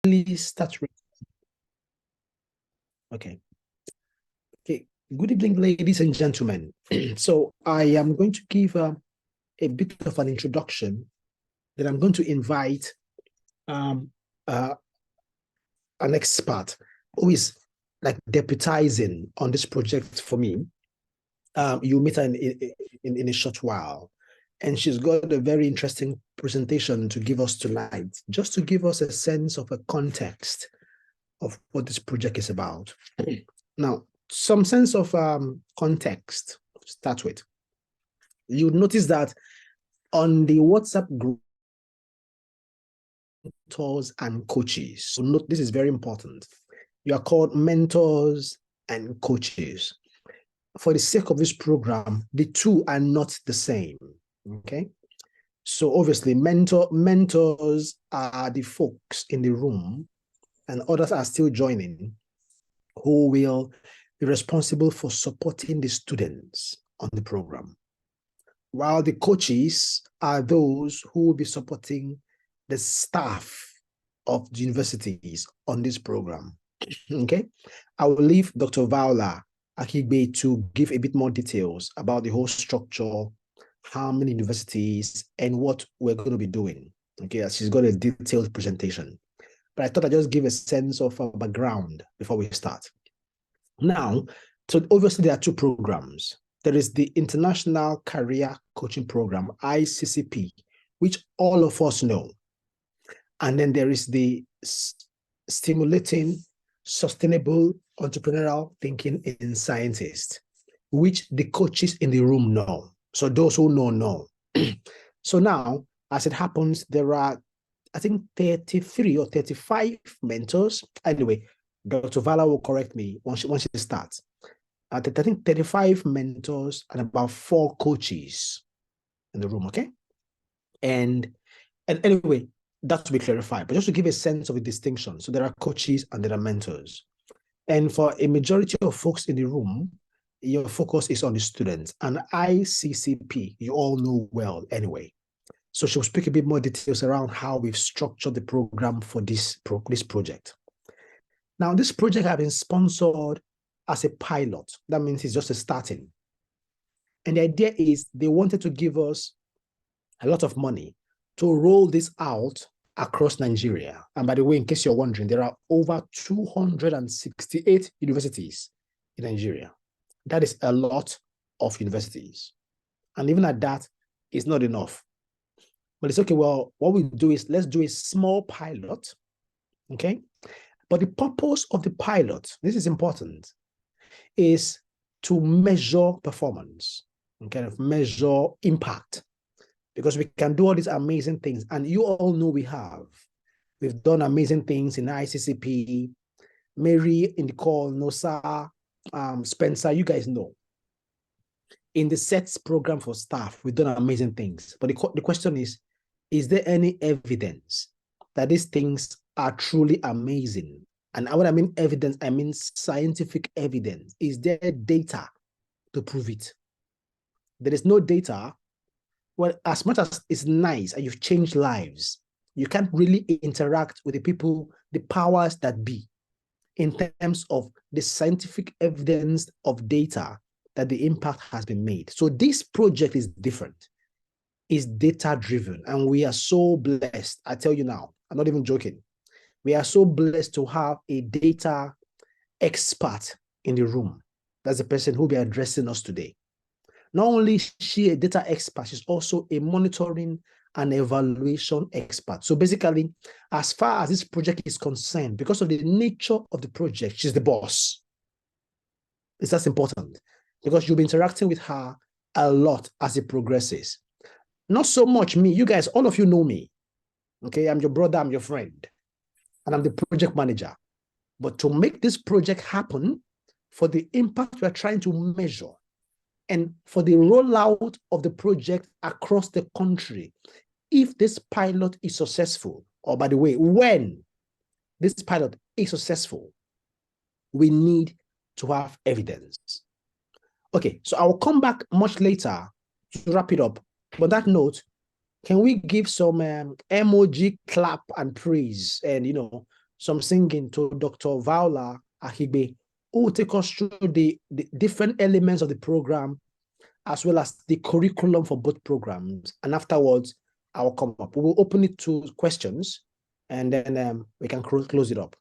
Please start. Okay. Okay. Good evening, ladies and gentlemen. So I am going to give a bit of an introduction. Then I'm going to invite um, uh, an expert who is like deputizing on this project for me. You'll meet her in a short while. And she's got a very interesting presentation to give us tonight, just to give us a sense of a context of what this project is about. Now, some sense of context to start with. You notice that on the WhatsApp group, mentors and coaches. So note, this is very important. You are called mentors and coaches. For the sake of this program, the two are not the same. Okay. So obviously, mentors are the folks in the room, and others are still joining, who will be responsible for supporting the students on the program, while the coaches are those who will be supporting the staff of the universities on this program. Okay, I will leave Dr. Viola Akigbe to give a bit more details about the whole structure, how many universities, and what we're going to be doing. Okay, she's got a detailed presentation. But I thought I'd just give a sense of a background before we start. Now, so obviously there are two programs. There is the International Career Coaching Program, ICCP, which all of us know. And then there is the Stimulating Sustainable Entrepreneurial Thinking in Scientists, which the coaches in the room know. So those who know. So now, as it happens, there are, I think, 33 or 35 mentors. Anyway, Dr. Vala will correct me once she starts. I think 35 mentors and about 4 coaches in the room, okay? And anyway, that to be clarified, but just to give a sense of a distinction. So there are coaches and there are mentors. And for a majority of folks in the room, your focus is on the students. And ICCP, you all know well anyway. So she'll speak a bit more details around how we've structured the program for this project. Now, this project has been sponsored as a pilot. That means it's just a starting. And the idea is they wanted to give us a lot of money to roll this out across Nigeria. And by the way, in case you're wondering, there are over 268 universities in Nigeria. That is a lot of universities. And even at that, it's not enough. But it's okay, well, what we do is let's do a small pilot, okay? But the purpose of the pilot, this is important, is to measure performance and kind of measure impact, because we can do all these amazing things. And you all know we've done amazing things in ICCP, Mary in the call, Nosa, Spencer, you guys know. In the SETS program for staff, we've done amazing things. But the question is there any evidence that these things are truly amazing? And when I mean evidence, I mean scientific evidence. Is there data to prove it? There is no data. Well, as much as it's nice and you've changed lives, you can't really interact with the people, the powers that be, in terms of the scientific evidence of data that the impact has been made. So this project is different. It's data-driven, and we are so blessed. I tell you now, I'm not even joking. We are so blessed to have a data expert in the room. That's the person who will be addressing us today. Not only is she a data expert, she's also a monitoring and evaluation expert. So basically, as far as this project is concerned, because of the nature of the project, she's the boss. It's that important, because you'll be interacting with her a lot as it progresses. Not so much me. You guys, all of you know me. Okay, I'm your brother, I'm your friend, and I'm the project manager. But to make this project happen, for the impact we're trying to measure, and for the rollout of the project across the country, if this pilot is successful, or by the way, when this pilot is successful, we need to have evidence. Okay, so I will come back much later to wrap it up. But that note, can we give some emoji clap and praise and, some singing to Dr. Viola Ahibe, who will take us through the different elements of the program, as well as the curriculum for both programs. And afterwards, I will come up. We will open it to questions, and then we can close it up.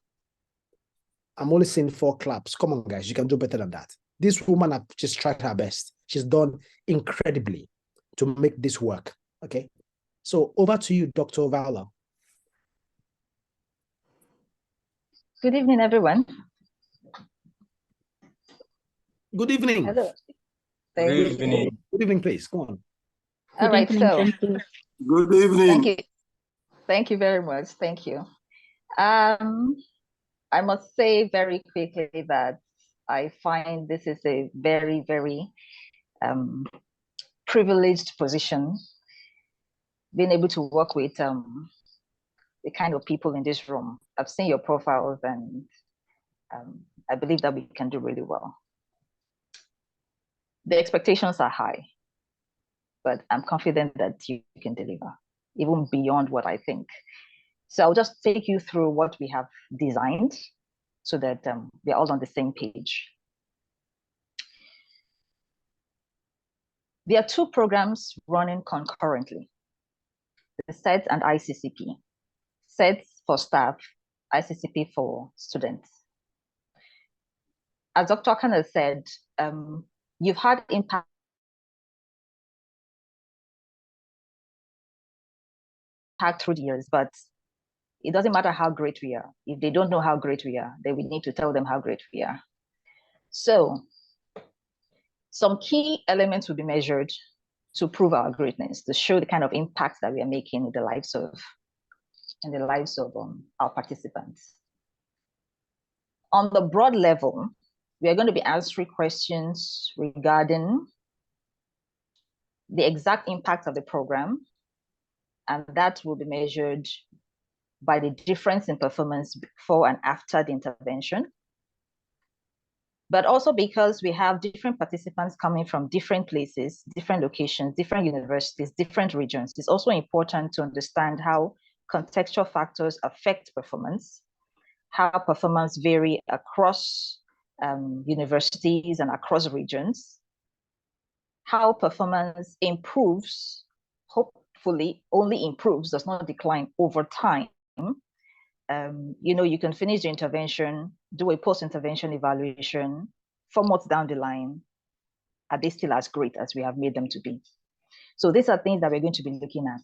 I'm only seeing 4 claps. Come on, guys, you can do better than that. This woman has just tried her best. She's done incredibly to make this work, okay? So over to you, Dr. Viola. Good evening, everyone. Good evening. Hello. Good evening. Good evening, please. Go on. All right, so Good evening. thank you. Thank you very much. Thank you. I must say very quickly that I find this is a very, very privileged position, being able to work with the kind of people in this room. I've seen your profiles, and I believe that we can do really well. The expectations are high, but I'm confident that you can deliver, even beyond what I think. So I'll just take you through what we have designed so that we're all on the same page. There are 2 programs running concurrently, the SET and ICCP. SET for staff, ICCP for students. As Dr. Kana said, you've had impact through the years, but it doesn't matter how great we are. If they don't know how great we are, then we need to tell them how great we are. So some key elements will be measured to prove our greatness, to show the kind of impact that we are making in the lives of our participants. On the broad level, we are going to be answering questions regarding the exact impact of the program, and that will be measured by the difference in performance before and after the intervention. But also because we have different participants coming from different places, different locations, different universities, different regions, it's also important to understand how contextual factors affect performance, how performance vary across universities and across regions, how performance improves, hopefully only improves, does not decline over time. You can finish the intervention, do a post-intervention evaluation, 4 months down the line, are they still as great as we have made them to be? So these are things that we're going to be looking at.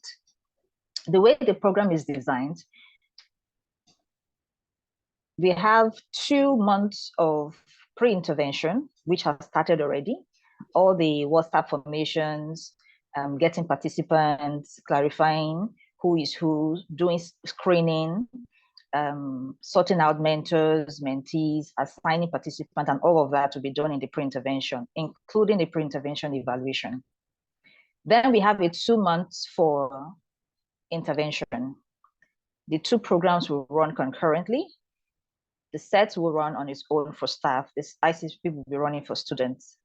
The way the program is designed, we have 2 months of pre-intervention, which has started already. All the WhatsApp formations, getting participants, clarifying who is who, doing screening, sorting out mentors, mentees, assigning participants, and all of that will be done in the pre-intervention, including the pre-intervention evaluation. Then we have 2 months for intervention. The 2 programs will run concurrently. The SET will run on its own for staff. This ICCP will be running for students.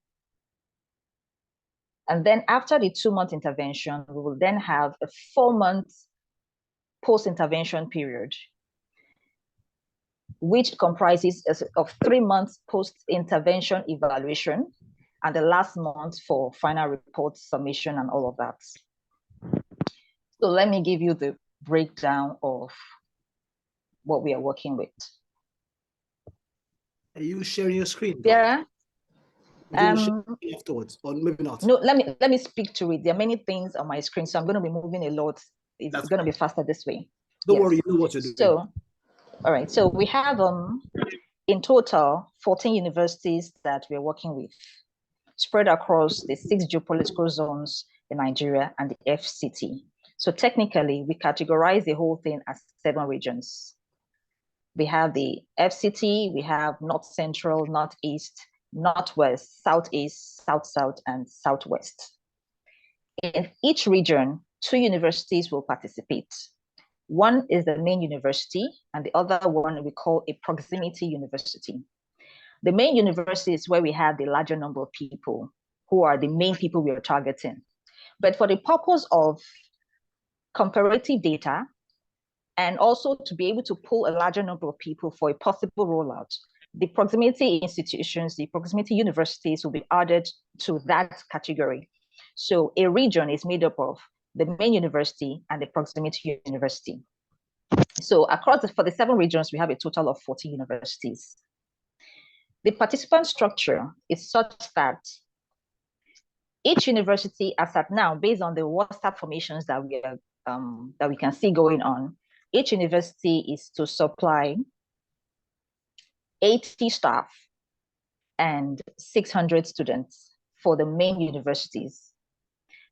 And then after the 2-month intervention, we will then have a 4-month post-intervention period, which comprises of 3 months post-intervention evaluation and the last month for final report submission and all of that. So let me give you the breakdown of what we are working with. Are you sharing your screen? Yeah. Afterwards, or maybe not. No, let me speak to it. There are many things on my screen, so I'm going to be moving a lot. It's going to be faster this way. Don't worry, you know what you're doing. So, all right. So we have in total 14 universities that we're working with, spread across the 6 geopolitical zones in Nigeria and the FCT. So technically, we categorize the whole thing as 7 regions. We have the FCT, we have North Central, Northeast, Northwest, Southeast, South-South, and Southwest. In each region, 2 universities will participate. One is the main university, and the other one we call a proximity university. The main university is where we have the larger number of people who are the main people we are targeting. But for the purpose of comparative data and also to be able to pull a larger number of people for a possible rollout, the proximity institutions, the proximity universities will be added to that category. So a region is made up of the main university and the proximity university. So for the 7 regions, we have a total of 40 universities. The participant structure is such that each university, as at now, based on the WhatsApp formations that we can see going on, each university is to supply 80 staff and 600 students for the main universities.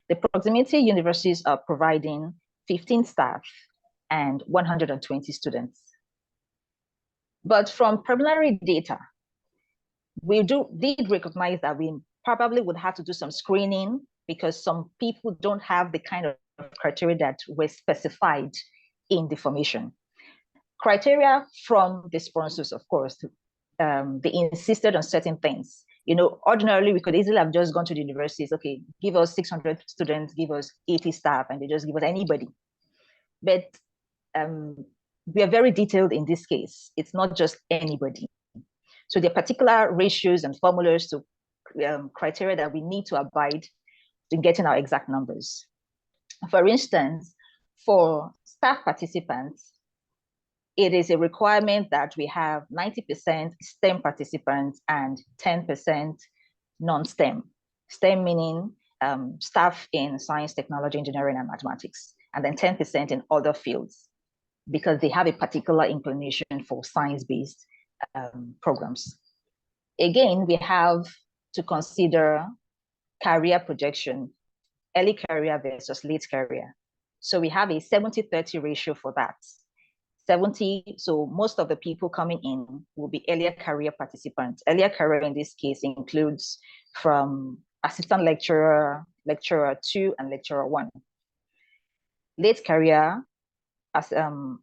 The proximity universities are providing 15 staff and 120 students. But from preliminary data, we did recognize that we probably would have to do some screening because some people don't have the kind of criteria that were specified in the formation. Criteria from the sponsors, of course, they insisted on certain things. Ordinarily, we could easily have just gone to the universities, okay, give us 600 students, give us 80 staff, and they just give us anybody. But we are very detailed in this case. It's not just anybody. So there are particular ratios and formulas to criteria that we need to abide in getting our exact numbers. For instance, for staff participants, it is a requirement that we have 90% STEM participants and 10% non-STEM. STEM meaning staff in science, technology, engineering, and mathematics, and then 10% in other fields, because they have a particular inclination for science-based programs. Again, we have to consider career projection, early career versus late career. So we have a 70-30 ratio for that. 70, so most of the people coming in will be earlier career participants. Earlier career in this case includes from assistant lecturer, lecturer 2, and lecturer 1. Late career, as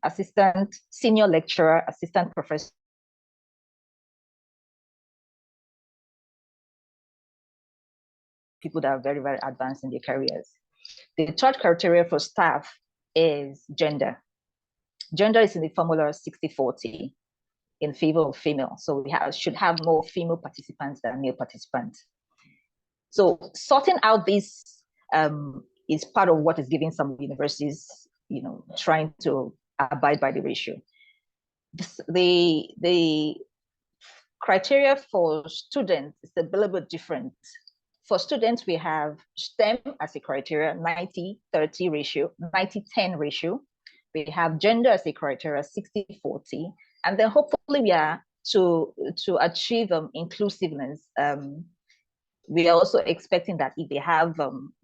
assistant, senior lecturer, assistant professor, people that are very, very advanced in their careers. The third criteria for staff is gender. Gender is in the formula 60-40 in favor of female. So we should have more female participants than male participants. So sorting out this is part of what is giving some universities, trying to abide by the ratio. The criteria for students is a little bit different. For students, we have STEM as a criteria, 90-30 ratio, 90-10 ratio. We have gender as a criteria, 60-40. And then hopefully we are to achieve inclusiveness. We are also expecting that if they have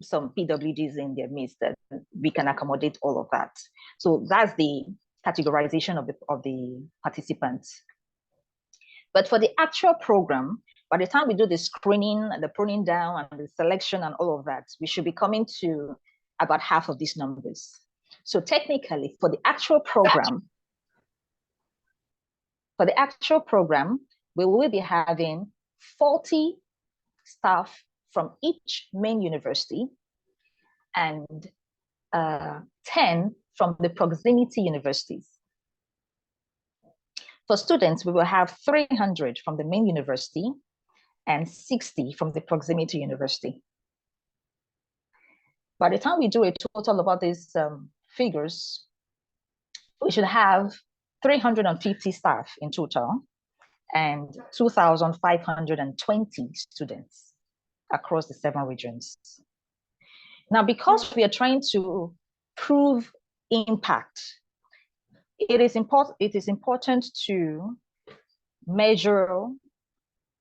some PWDs in their midst, that we can accommodate all of that. So that's the categorization of the participants. But for the actual program, by the time we do the screening and the pruning down and the selection and all of that, we should be coming to about half of these numbers. So technically, for the actual program, we will be having 40 staff from each main university and 10 from the proximity universities. For students, we will have 300 from the main university and 60 from the proximity university. By the time we do a total about these figures, we should have 350 staff in total and 2,520 students across the 7 regions. Now, because we are trying to prove impact, it is important to measure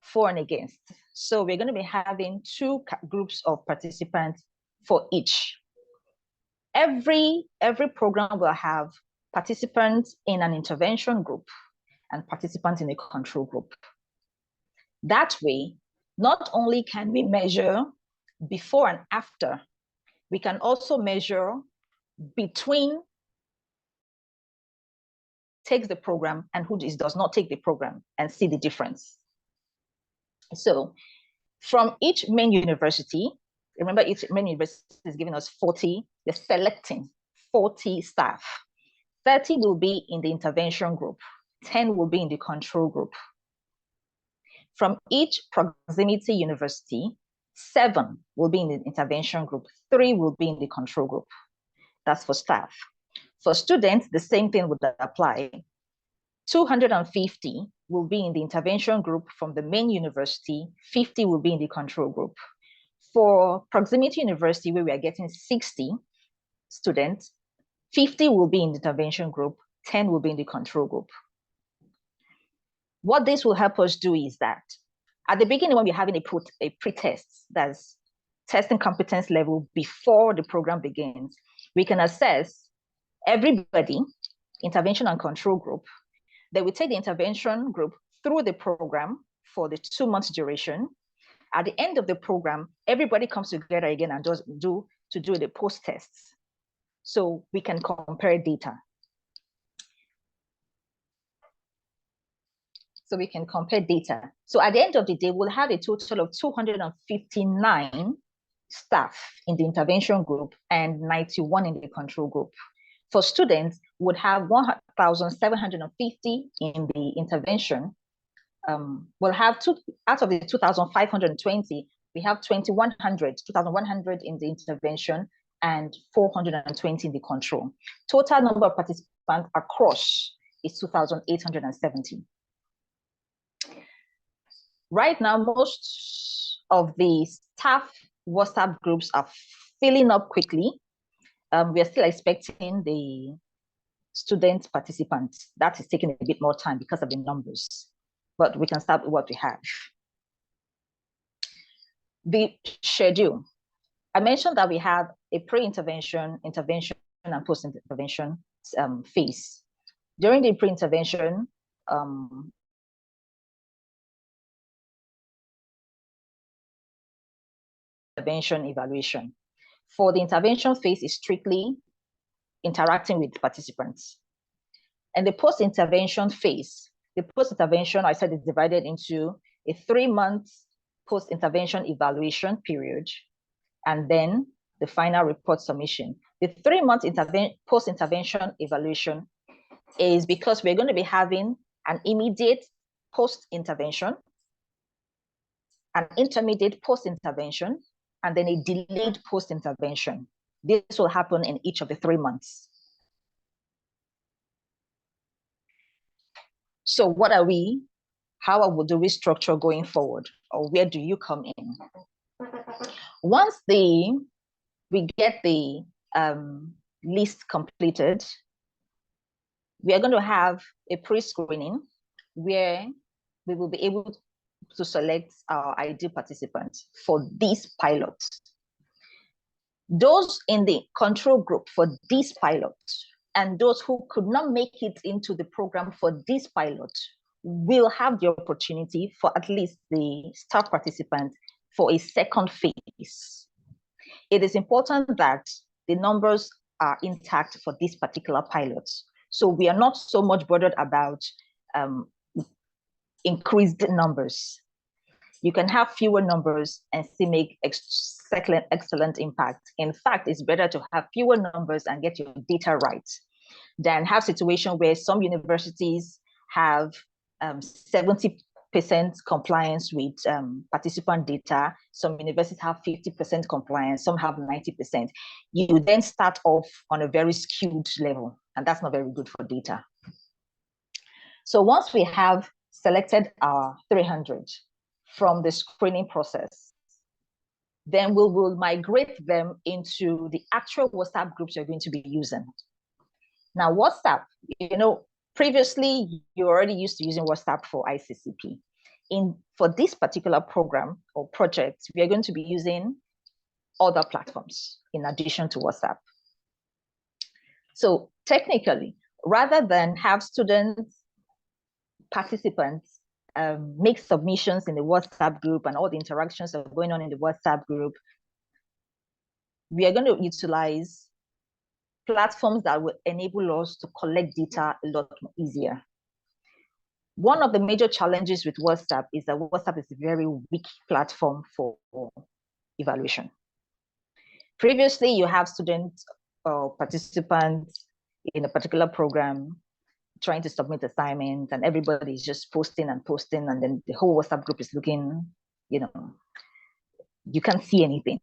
for and against. So we're going to be having 2 groups of participants for each. Every program will have participants in an intervention group and participants in a control group. That way, not only can we measure before and after, we can also measure between takes the program and who does not take the program and see the difference. So from each main university, remember each main university is giving us 40, they're selecting 40 staff. 30 will be in the intervention group, 10 will be in the control group. From each proximity university, 7 will be in the intervention group, 3 will be in the control group. That's for staff. For students, the same thing would apply. 250 will be in the intervention group from the main university, 50 will be in the control group. For proximity university, where we are getting 60 students, 50 will be in the intervention group, 10 will be in the control group. What this will help us do is that at the beginning, when we're having a pre-test, that's testing competence level before the program begins, we can assess everybody, intervention and control group. Then we take the intervention group through the program for the 2 months duration. At the end of the program, everybody comes together again and do the post-tests. So we can compare data. So at the end of the day, we'll have a total of 259 staff in the intervention group and 91 in the control group. For students, we'll have 1,750 in the intervention. We'll have out of the 2,520, we have 2,100 in the intervention and 420 in the control. Total number of participants across is 2,870. Right now, most of the staff WhatsApp groups are filling up quickly. We are still expecting the student participants. That is taking a bit more time because of the numbers, but we can start with what we have. The schedule. I mentioned that we have a pre-intervention, intervention, and post-intervention phase. During the pre-intervention, intervention evaluation. For the intervention phase is strictly interacting with participants. And the post-intervention phase, the post-intervention, I said, is divided into a 3-month post-intervention evaluation period, and then the final report submission. The 3-month post-intervention evaluation is because we're going to be having an immediate post-intervention, an intermediate post-intervention, and then a delayed post-intervention. This will happen in each of the 3 months. So what are we, how do we structure going forward, or where do you come in? Once we get the list completed, we are going to have a pre-screening where we will be able to select our ideal participants for this pilot. Those in the control group for this pilot and those who could not make it into the program for this pilot will have the opportunity for at least the staff participants for a second phase. It is important that the numbers are intact for this particular pilot. So we are not so much bothered about increased numbers. You can have fewer numbers and still make excellent impact. In fact, it's better to have fewer numbers and get your data right than have situation where some universities have 70% compliance with participant data. Some universities have 50% compliance, some have 90%. You then start off on a very skewed level, and that's not very good for data. So once we have selected our 300 from the screening process, then we will migrate them into the actual WhatsApp groups you're going to be using. Now, WhatsApp, previously you already used to using WhatsApp for ICCP. For this particular program or project, we are going to be using other platforms in addition to WhatsApp. So technically, rather than have participants make submissions in the WhatsApp group and all the interactions that are going on in the WhatsApp group, we are going to utilize platforms that will enable us to collect data a lot easier. One of the major challenges with WhatsApp is that WhatsApp is a very weak platform for evaluation. Previously, you have students or participants in a particular program, trying to submit assignments, and everybody's just posting, and then the whole WhatsApp group is looking, you can't see anything.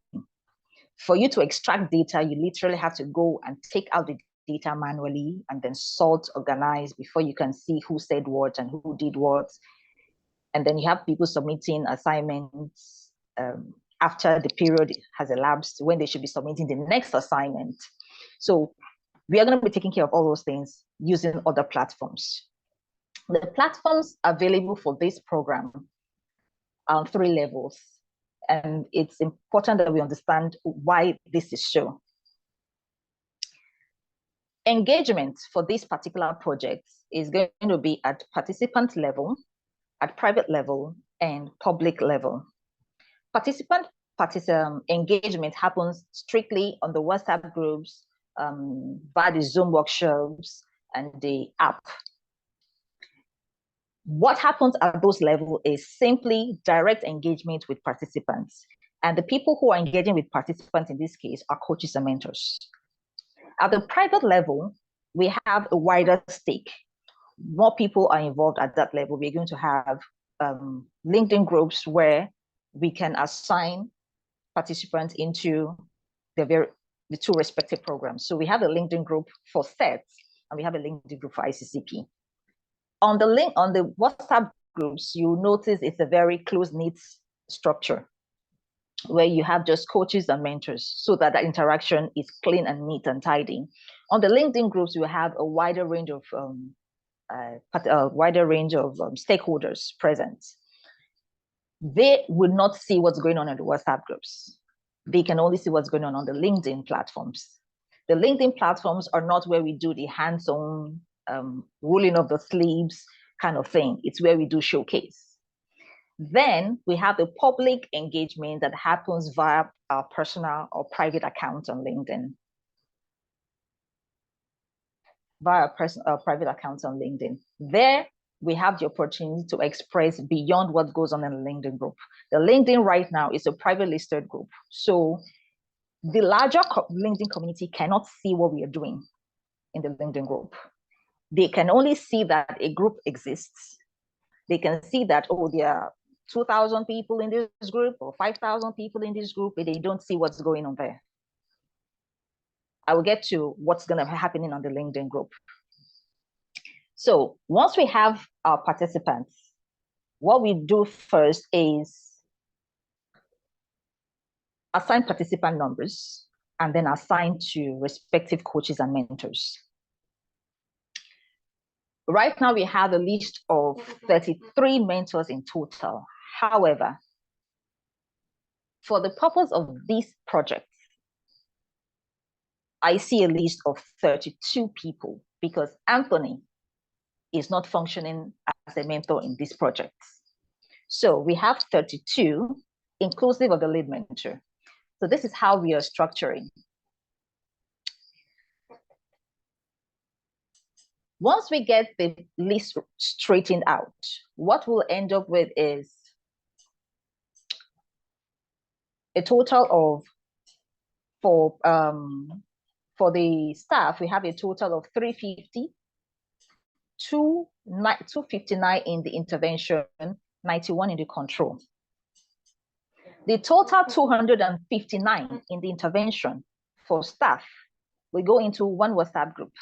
For you to extract data, you literally have to go and take out the data manually and then sort, organize before you can see who said what and who did what. And then you have people submitting assignments after the period has elapsed when they should be submitting the next assignment. So we are going to be taking care of all those things using other platforms. The platforms available for this program are on 3 levels. And it's important that we understand why this is so. Engagement for this particular project is going to be at participant level, at private level, and public level. Participant engagement happens strictly on the WhatsApp groups, via the Zoom workshops, and the app. What happens at those levels is simply direct engagement with participants. And the people who are engaging with participants in this case are coaches and mentors. At the private level, we have a wider stake. More people are involved at that level. We're going to have LinkedIn groups where we can assign participants into the 2 respective programs. So we have a LinkedIn group for sets, and we have a LinkedIn group for ICCP. On the WhatsApp groups, you notice it's a very close-knit structure where you have just coaches and mentors so that the interaction is clean and neat and tidy. On the LinkedIn groups, you have a wider range of stakeholders present. They would not see what's going on in the WhatsApp groups. They can only see what's going on the LinkedIn platforms. The LinkedIn platforms are not where we do the hands-on rolling of the sleeves kind of thing. It's where we do showcase. Then we have the public engagement that happens via our personal or private accounts on LinkedIn. Via private accounts on LinkedIn. There, we have the opportunity to express beyond what goes on in the LinkedIn group. The LinkedIn right now is a private listed group. So the larger LinkedIn community cannot see what we are doing in the LinkedIn group. They can only see that a group exists. They can see that, oh, there are 2,000 people in this group or 5,000 people in this group, but they don't see what's going on there. I will get to what's going to be happening on the LinkedIn group. So once we have our participants, what we do first is assign participant numbers and then assign to respective coaches and mentors. Right now, we have a list of 33 mentors in total. However, for the purpose of this project, I see a list of 32 people because Anthony is not functioning as a mentor in this project. So we have 32, inclusive of the lead mentor. So this is how we are structuring. Once we get the list straightened out, what we'll end up with is a total of, for the staff, we have a total of 350, 259 in the intervention, 91 in the control. The total 259 in the intervention for staff, we go into one WhatsApp group.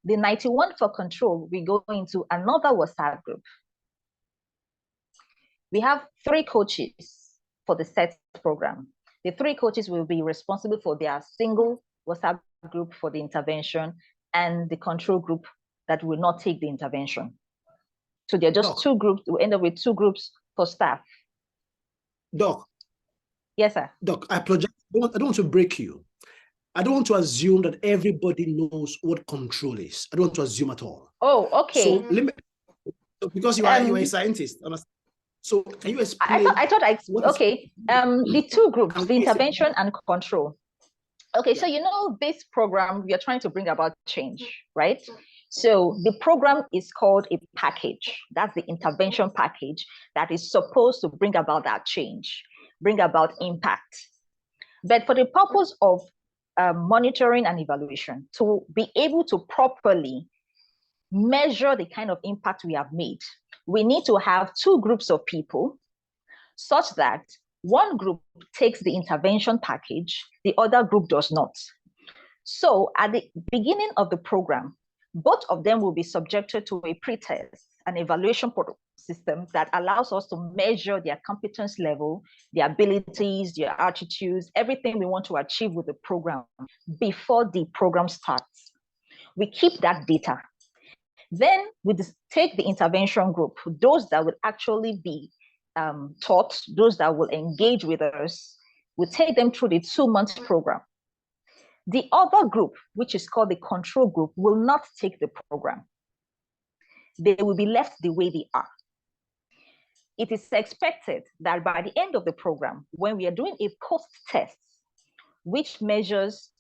The 91 for control, we go into another WhatsApp group. We have 3 coaches for the SET program. The 3 coaches will be responsible for their single WhatsApp group for the intervention and the control group that will not take the intervention. So they're just 2 groups. We'll end up with 2 groups for staff. Doc. Yes, sir. Doc, I don't want to break you. I don't want to assume that everybody knows what control is. I don't want to assume at all. Oh, okay. So let me, because you are a scientist. So can you explain? I thought okay. The 2 groups, the intervention and control. Okay, yeah. So you know this program, we are trying to bring about change, right? So the program is called a package. That's the intervention package that is supposed to bring about that change, bring about impact. But for the purpose of monitoring and evaluation to be able to properly measure the kind of impact we have made. We need to have two groups of people such that one group takes the intervention package, the other group does not. So at the beginning of the program, both of them will be subjected to a pre-test, an evaluation system that allows us to measure their competence level, their abilities, their attitudes, everything we want to achieve with the program before the program starts. We keep that data. Then we take the intervention group, those that will actually be taught, those that will engage with us, we take them through the 2-month program. The other group, which is called the control group, will not take the program. They will be left the way they are. It is expected that by the end of the program, when we are doing a post-test, which measures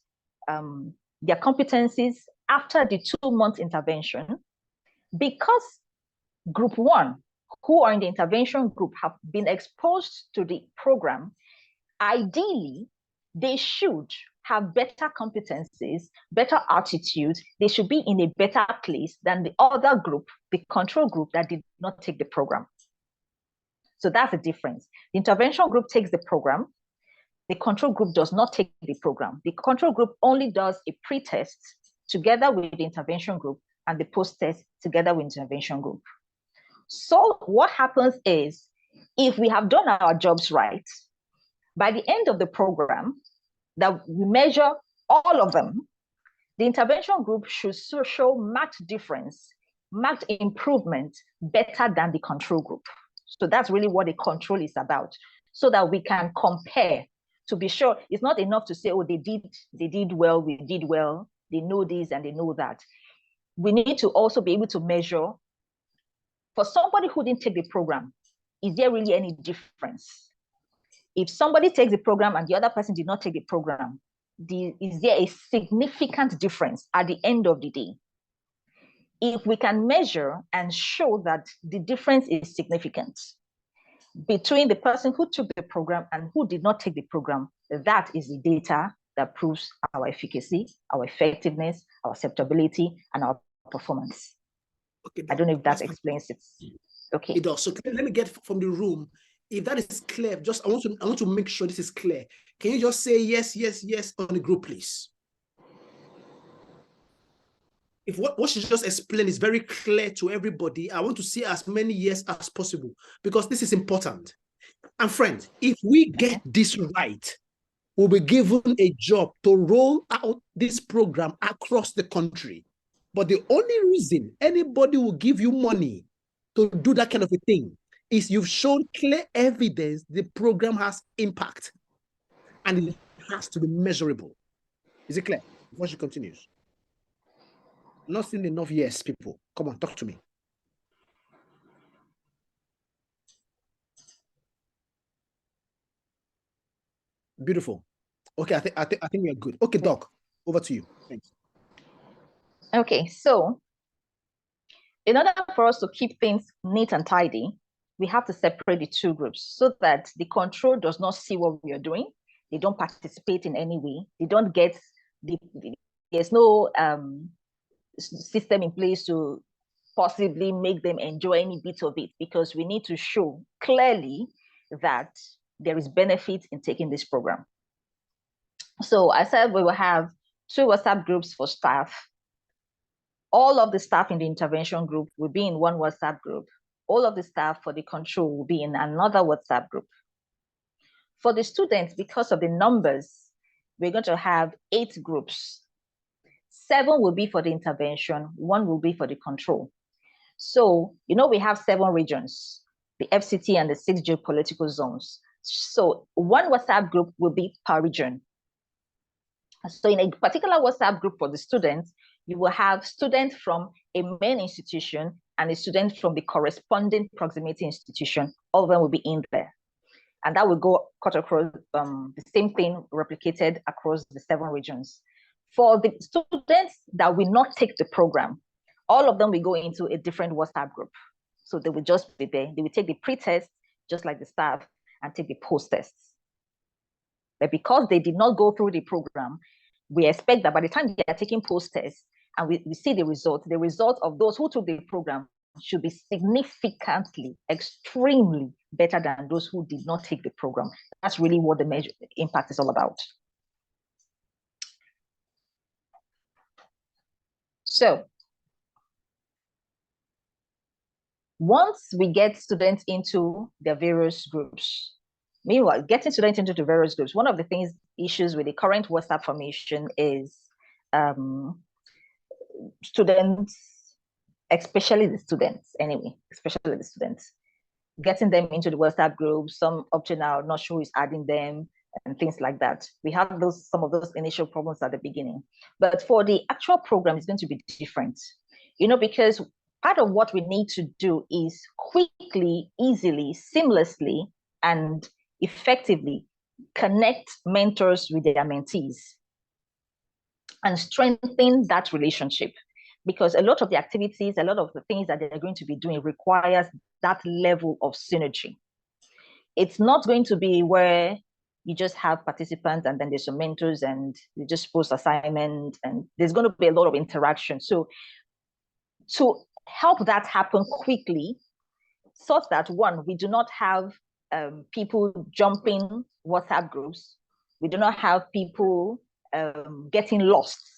their competencies after the 2-month intervention, because group 1, who are in the intervention group, have been exposed to the program, ideally, they should have better competencies, better attitudes. They should be in a better place than the other group, the control group that did not take the program. So that's the difference. The intervention group takes the program. The control group does not take the program. The control group only does a pre-test together with the intervention group and the post-test together with the intervention group. So what happens is, if we have done our jobs right, by the end of the program, that we measure all of them, the intervention group should show marked difference, marked improvement better than the control group. So that's really what the control is about, so that we can compare to be sure. It's not enough to say, oh, they did well, we did well, they know this and they know that. We need to also be able to measure, for somebody who didn't take the program, is there really any difference? If somebody takes the program and the other person did not take the program, is there a significant difference at the end of the day? If we can measure and show that the difference is significant between the person who took the program and who did not take the program, that is the data that proves our efficacy, our effectiveness, our acceptability, and our performance. Okay, I don't know if that explains it. Okay. It does. So let me get from the room. If that is clear, I want to make sure this is clear. Can you just say yes, yes, yes on the group, please? If what she just explained is very clear to everybody, I want to see as many yes as possible, because this is important. And friends, if we get this right, we'll be given a job to roll out this program across the country. But the only reason anybody will give you money to do that kind of a thing is you've shown clear evidence the program has impact, and it has to be measurable. Is it clear? Before she continues. Not seeing enough yes, people. Come on, talk to me. Beautiful. Okay, I think we are good. Okay, Doc, over to you. Thanks. Okay, so in order for us to keep things neat and tidy, we have to separate the two groups so that the control does not see what we are doing. They don't participate in any way. They don't get there's no system in place to possibly make them enjoy any bit of it, because we need to show clearly that there is benefit in taking this program. So I said we will have 2 WhatsApp groups for staff. All of the staff in the intervention group will be in one WhatsApp group. All of the staff for the control will be in another WhatsApp group. For the students, because of the numbers, we're going to have 8 groups. 7 will be for the intervention, 1 will be for the control. So, we have 7 regions, the FCT and the 6 geopolitical zones. So 1 WhatsApp group will be per region. So in a particular WhatsApp group for the students, you will have students from a main institution and a student from the corresponding proximity institution. All of them will be in there. And that will go cut across the same thing replicated across the 7 regions. For the students that will not take the program, all of them will go into a different WhatsApp group. So they will just be there. They will take the pre-test, just like the staff, and take the post-tests. But because they did not go through the program, we expect that by the time they are taking post-test and we see the result of those who took the program should be significantly, extremely better than those who did not take the program. That's really what the measure impact is all about. So once we get students into their various groups, meanwhile, getting students into the various groups, one of the issues with the current WhatsApp formation is students, especially the students, getting them into the WhatsApp group, some optional, not sure who is adding them, and things like that. We have some of those initial problems at the beginning. But for the actual program, it's going to be different, because part of what we need to do is quickly, easily, seamlessly, and effectively connect mentors with their mentees and strengthen that relationship. Because a lot of the activities, a lot of the things that they're going to be doing requires that level of synergy. It's not going to be where you just have participants and then there's some mentors and you just post assignments, and there's going to be a lot of interaction. So to help that happen quickly, such that one, we do not have people jumping WhatsApp groups. We do not have people getting lost,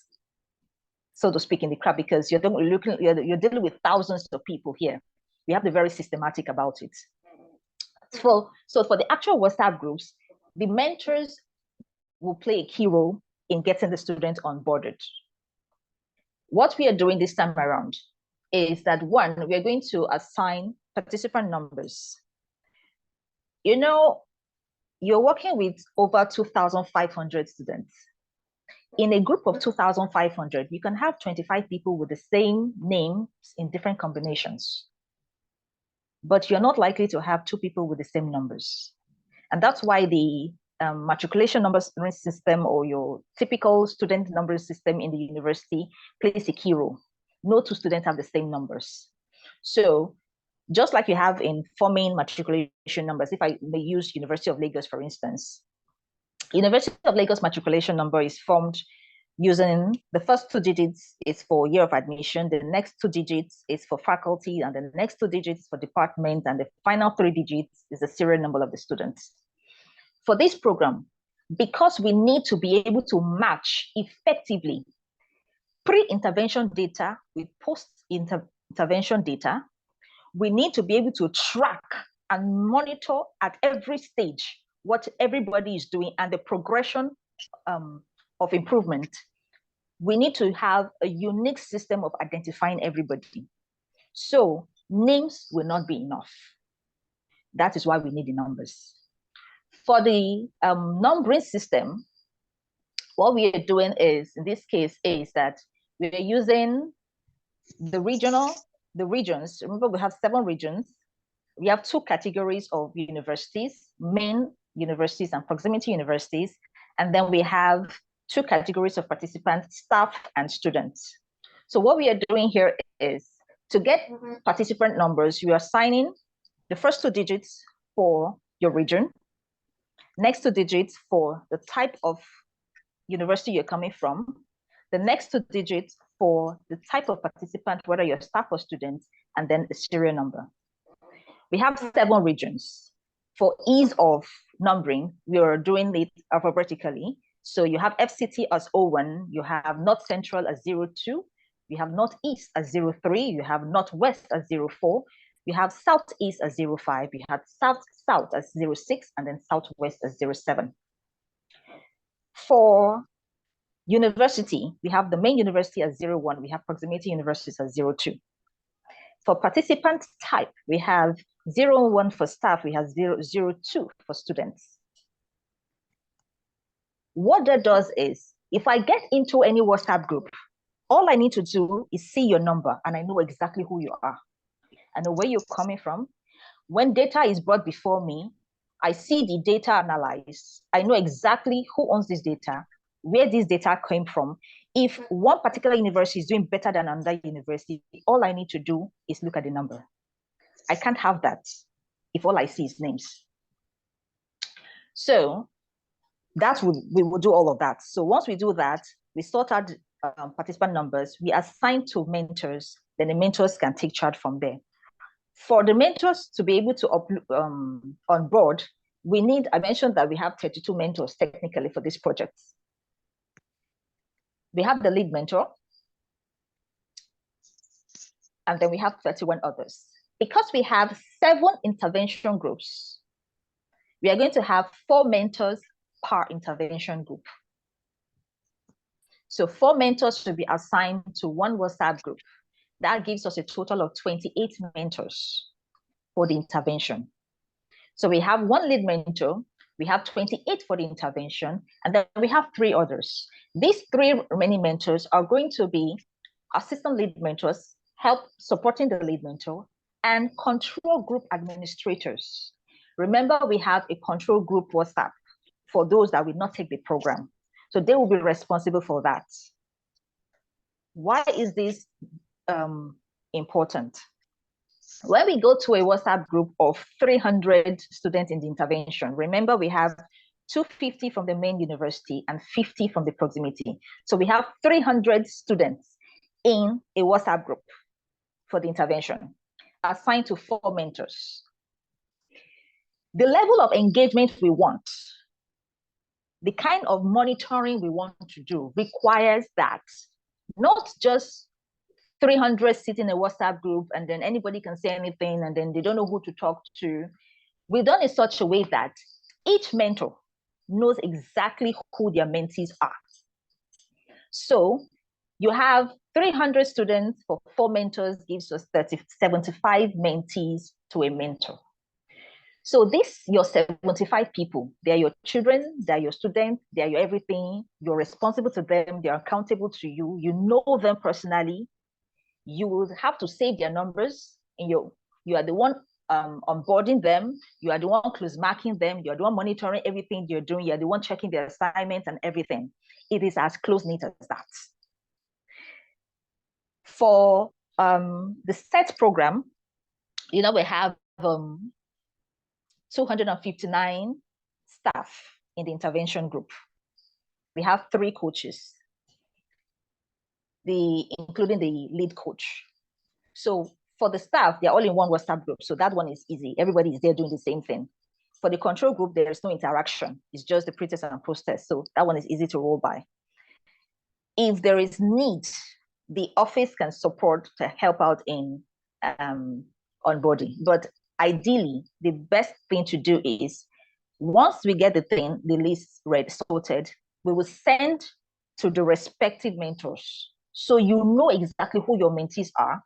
so to speak, in the crowd, because you're dealing with thousands of people here. We have to be very systematic about it. So for the actual WhatsApp groups, the mentors will play a key role in getting the students onboarded. What we are doing this time around is that one, we are going to assign participant numbers. You're working with over 2,500 students. In a group of 2,500, you can have 25 people with the same names in different combinations. But you're not likely to have 2 people with the same numbers. And that's why the matriculation numbering system, or your typical student numbering system in the university, plays a key role. No 2 students have the same numbers. So just like you have in forming matriculation numbers, if I may use University of Lagos, for instance, University of Lagos matriculation number is formed using the first 2 digits is for year of admission, the next 2 digits is for faculty, and the next 2 digits for department, and the final 3 digits is the serial number of the students. For this program, because we need to be able to match effectively pre-intervention data with post-intervention data, we need to be able to track and monitor at every stage what everybody is doing and the progression of improvement. We need to have a unique system of identifying everybody. So names will not be enough. That is why we need the numbers. For the numbering system, what we are doing is, in this case, is that we are using the regions. Remember, we have 7 regions. We have 2 categories of universities, main universities and proximity universities. And then we have 2 categories of participants, staff and students. So what we are doing here is, to get participant numbers, you are assigning the first 2 digits for your region, next 2 digits for the type of university you're coming from, the next 2 digits for the type of participant, whether you're staff or student, and then a serial number. We have 7 regions. For ease of numbering, we are doing it alphabetically. So you have FCT as 01, you have North Central as 02, you have Northeast as 03, you have Northwest as 04, you have Southeast as 05, you have South as 06, and then Southwest as 07. For university, we have the main university as 01, we have proximity universities as 02. For participant type, we have 01 for staff, we have 002 for students. What that does is, if I get into any WhatsApp group, all I need to do is see your number and I know exactly who you are. I know where you're coming from. When data is brought before me, I see the data analyzed. I know exactly who owns this data, where this data came from. If one particular university is doing better than another university, all I need to do is look at the number. I can't have that if all I see is names. So we will do all of that. So once we do that, we sort out participant numbers, we assign to mentors, then the mentors can take charge from there. For the mentors to be able to on board, we need, I mentioned that we have 32 mentors technically for this project. We have the lead mentor, and then we have 31 others. Because we have 7 intervention groups, we are going to have 4 mentors per intervention group. So 4 mentors should be assigned to 1 WhatsApp group. That gives us a total of 28 mentors for the intervention. So we have 1 lead mentor, we have 28 for the intervention, and then we have 3 others. These 3 remaining mentors are going to be assistant lead mentors, help supporting the lead mentor, and control group administrators. Remember, we have a control group WhatsApp for those that will not take the program. So they will be responsible for that. Why is this important? When we go to a WhatsApp group of 300 students in the intervention, remember we have 250 from the main university and 50 from the proximity. So we have 300 students in a WhatsApp group for the intervention, assigned to 4 mentors. The level of engagement we want, the kind of monitoring we want to do requires that not just 300 sit in a WhatsApp group and then anybody can say anything and then they don't know who to talk to. We've done it such a way that each mentor knows exactly who their mentees are. So you have 300 students for 4 mentors gives us 75 mentees to a mentor. So this, your 75 people, they're your children, they're your students, they're your everything. You're responsible to them, they're accountable to you. You know them personally. You will have to save their numbers. And you are the one onboarding them. You are the one close marking them. You are the one monitoring everything you're doing. You are the one checking their assignments and everything. It is as close-knit as that. For the SET program, we have 259 staff in the intervention group. We have 3 coaches, including the lead coach. So for the staff, they're all in one WhatsApp group. So that one is easy. Everybody is there doing the same thing. For the control group, there is no interaction. It's just the pre-test and post-test. So that one is easy to roll by. If there is need, the office can support to help out in onboarding. But ideally, the best thing to do is once we get the list sorted, we will send to the respective mentors. So you know exactly who your mentees are.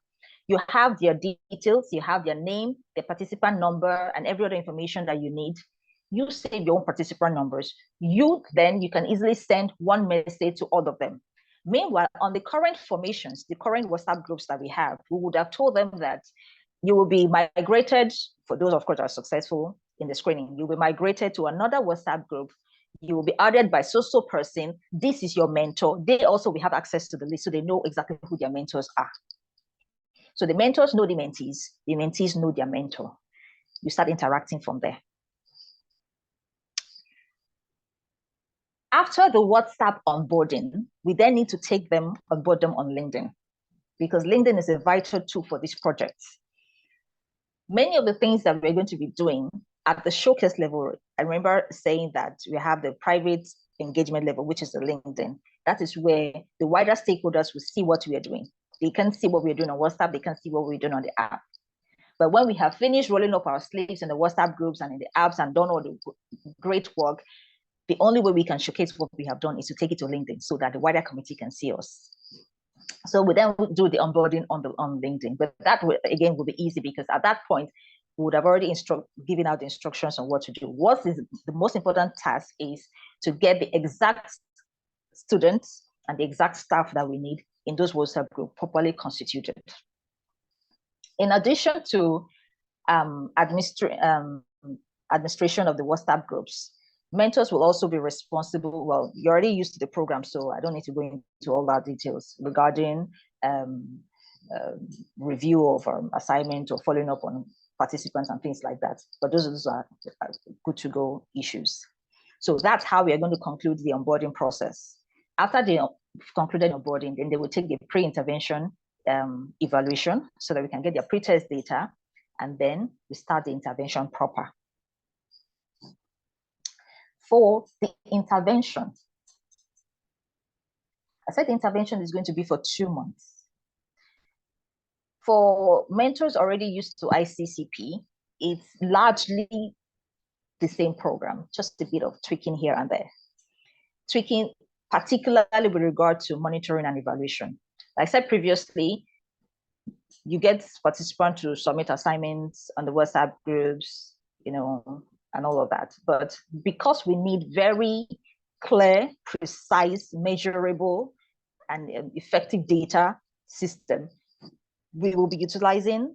You have their details, you have their name, their participant number, and every other information that you need. You save your own participant numbers. You can easily send one message to all of them. Meanwhile, on the current formations, the current WhatsApp groups that we have, we would have told them that you will be migrated, for those of course that are successful in the screening, you'll be migrated to another WhatsApp group. You will be added by so-so person. This is your mentor. They also will have access to the list, so they know exactly who their mentors are. So the mentors know the mentees know their mentor. You start interacting from there. After the WhatsApp onboarding, we then need to take them, onboard them on LinkedIn, because LinkedIn is a vital tool for this project. Many of the things that we're going to be doing at the showcase level, I remember saying that we have the private engagement level, which is the LinkedIn. That is where the wider stakeholders will see what we are doing. They can see what we're doing on WhatsApp, they can see what we're doing on the app. But when we have finished rolling up our sleeves in the WhatsApp groups and in the apps and done all the great work, the only way we can showcase what we have done is to take it to LinkedIn so that the wider committee can see us. So we then do the onboarding on LinkedIn, but that again will be easy because at that point we would have already given out the instructions on what to do. What is the most important task is to get the exact students and the exact staff that we need in those WhatsApp groups properly constituted. In addition to administration of the WhatsApp groups, mentors will also be responsible. Well, you're already used to the program, so I don't need to go into all that details regarding review of assignment or following up on participants and things like that. But those are good to go issues. So that's how we are going to conclude the onboarding process. After they concluded onboarding, then they will take the pre-intervention evaluation so that we can get their pre-test data, and then we start the intervention proper. For the intervention, I said the intervention is going to be for 2 months. For mentors already used to ICCP, it's largely the same program, just a bit of tweaking here and there. Tweaking particularly with regard to monitoring and evaluation. Like I said previously, you get participants to submit assignments on the WhatsApp groups, and all of that. But because we need very clear, precise, measurable, and effective data system, we will be utilizing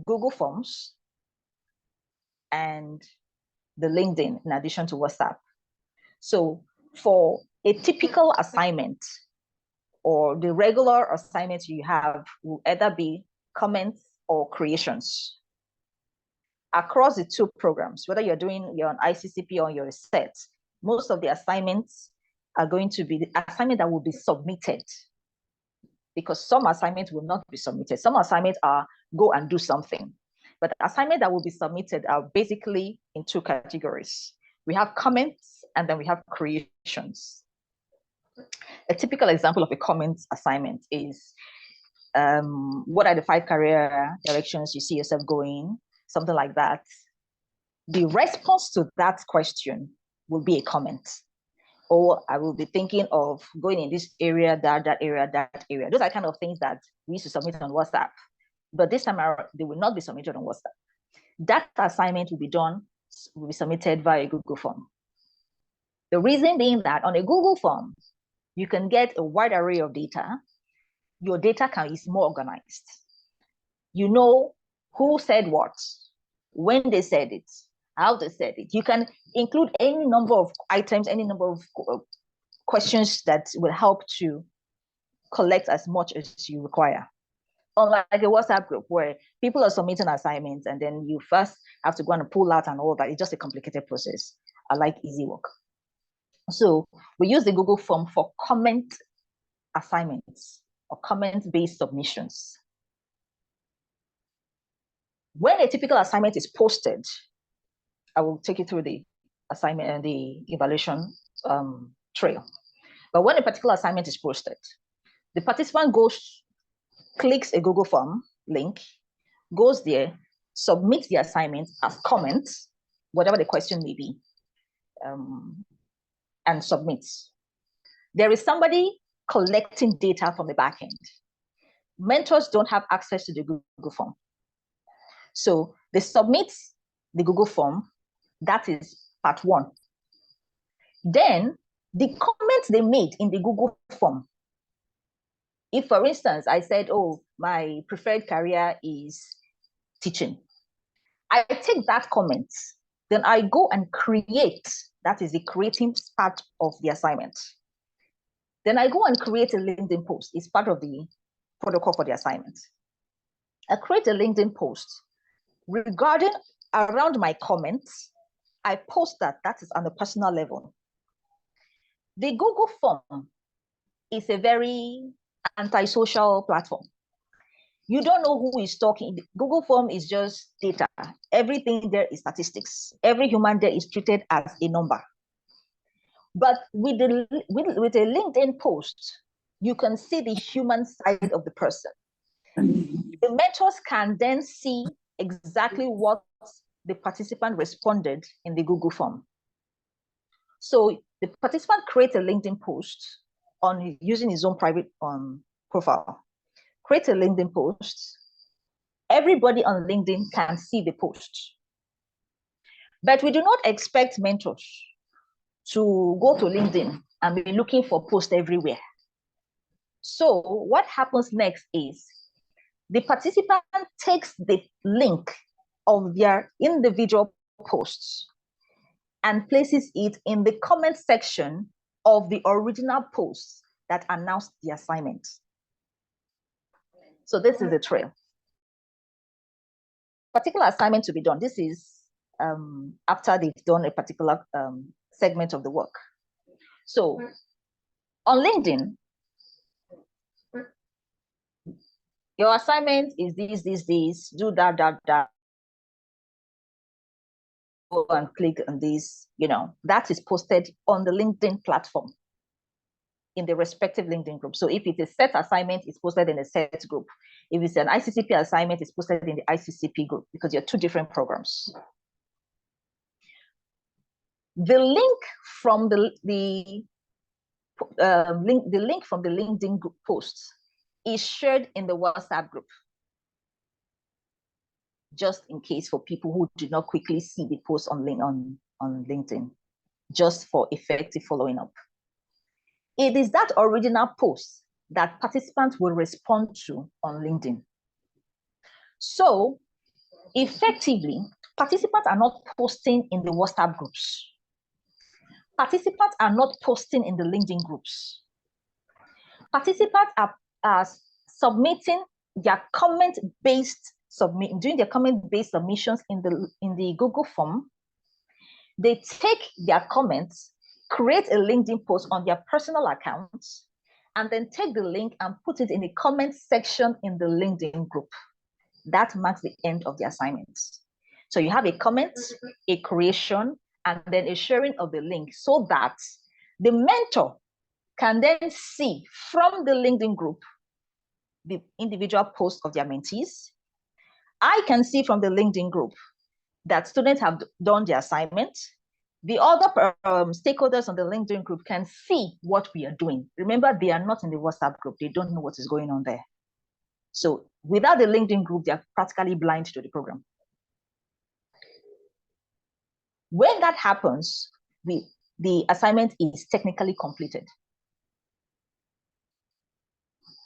Google Forms and the LinkedIn in addition to WhatsApp. So for a typical assignment or the regular assignments you have will either be comments or creations. Across the 2 programs, whether you're on ICCP or you're set, most of the assignments are going to be the assignment that will be submitted, because some assignments will not be submitted. Some assignments are go and do something, but the assignments that will be submitted are basically in 2 categories. We have comments and then we have creations. A typical example of a comments assignment is, what are the 5 career directions you see yourself going? Something like that. The response to that question will be a comment. Or I will be thinking of going in this area, that area, that area. Those are kind of things that we used to submit on WhatsApp. But this time around, they will not be submitted on WhatsApp. That assignment will be submitted via Google Form. The reason being that on a Google Form, you can get a wide array of data. Your data is more organized. You know who said what, when they said it, how they said it. You can include any number of items, any number of questions that will help to collect as much as you require. Unlike a WhatsApp group where people are submitting assignments and then you first have to go and pull out and all that. It's just a complicated process. I like easy work. So we use the Google Form for comment assignments or comment-based submissions. When a typical assignment is posted, I will take you through the assignment and the evaluation trail. But when a particular assignment is posted, the participant clicks a Google Form link, goes there, submits the assignment as comments, whatever the question may be, and submits. There is somebody collecting data from the back end. Mentors don't have access to the Google Form. So they submit the Google Form. That is part 1. Then the comments they made in the Google Form. If, for instance, I said, oh, my preferred career is teaching, I take that comment, then I go and create, that is the creating part of the assignment. Then I go and create a LinkedIn post. It's part of the protocol for the assignment. I create a LinkedIn post regarding around my comments. I post that is on a personal level. The Google Form is a very antisocial platform. You don't know who is talking. Google Form is just data. Everything there is statistics. Every human there is treated as a number. But with a LinkedIn post, you can see the human side of the person. The mentors can then see exactly what the participant responded in the Google Form. So the participant creates a LinkedIn post using his own private profile. Create a LinkedIn post. Everybody on LinkedIn can see the post. But we do not expect mentors to go to LinkedIn and be looking for posts everywhere. So what happens next is the participant takes the link of their individual posts and places it in the comment section of the original post that announced the assignment. So this is the trail. Particular assignment to be done. This is after they've done a particular segment of the work. So on LinkedIn, your assignment is this, do that. Go and click on this, that is posted on the LinkedIn platform in the respective LinkedIn group. So if it's a set assignment, it's posted in a set group. If it's an ICCP assignment, it's posted in the ICCP group because you're two different programs. The link from the link from the LinkedIn group post is shared in the WhatsApp group, just in case for people who did not quickly see the post on LinkedIn, just for effective following up. It is that original post that participants will respond to on LinkedIn. So effectively, participants are not posting in the WhatsApp groups. Participants are not posting in the LinkedIn groups. Participants are submitting their comment-based doing their comment-based submissions in the Google form. They take their comments, create a LinkedIn post on their personal accounts, and then take the link and put it in the comment section in the LinkedIn group. That marks the end of the assignment. So you have a comment, a creation, and then a sharing of the link so that the mentor can then see from the LinkedIn group the individual posts of their mentees. I can see from the LinkedIn group that students have done their assignment. The other stakeholders on the LinkedIn group can see what we are doing. Remember, they are not in the WhatsApp group. They don't know what is going on there. So without the LinkedIn group, they are practically blind to the program. When that happens, the assignment is technically completed.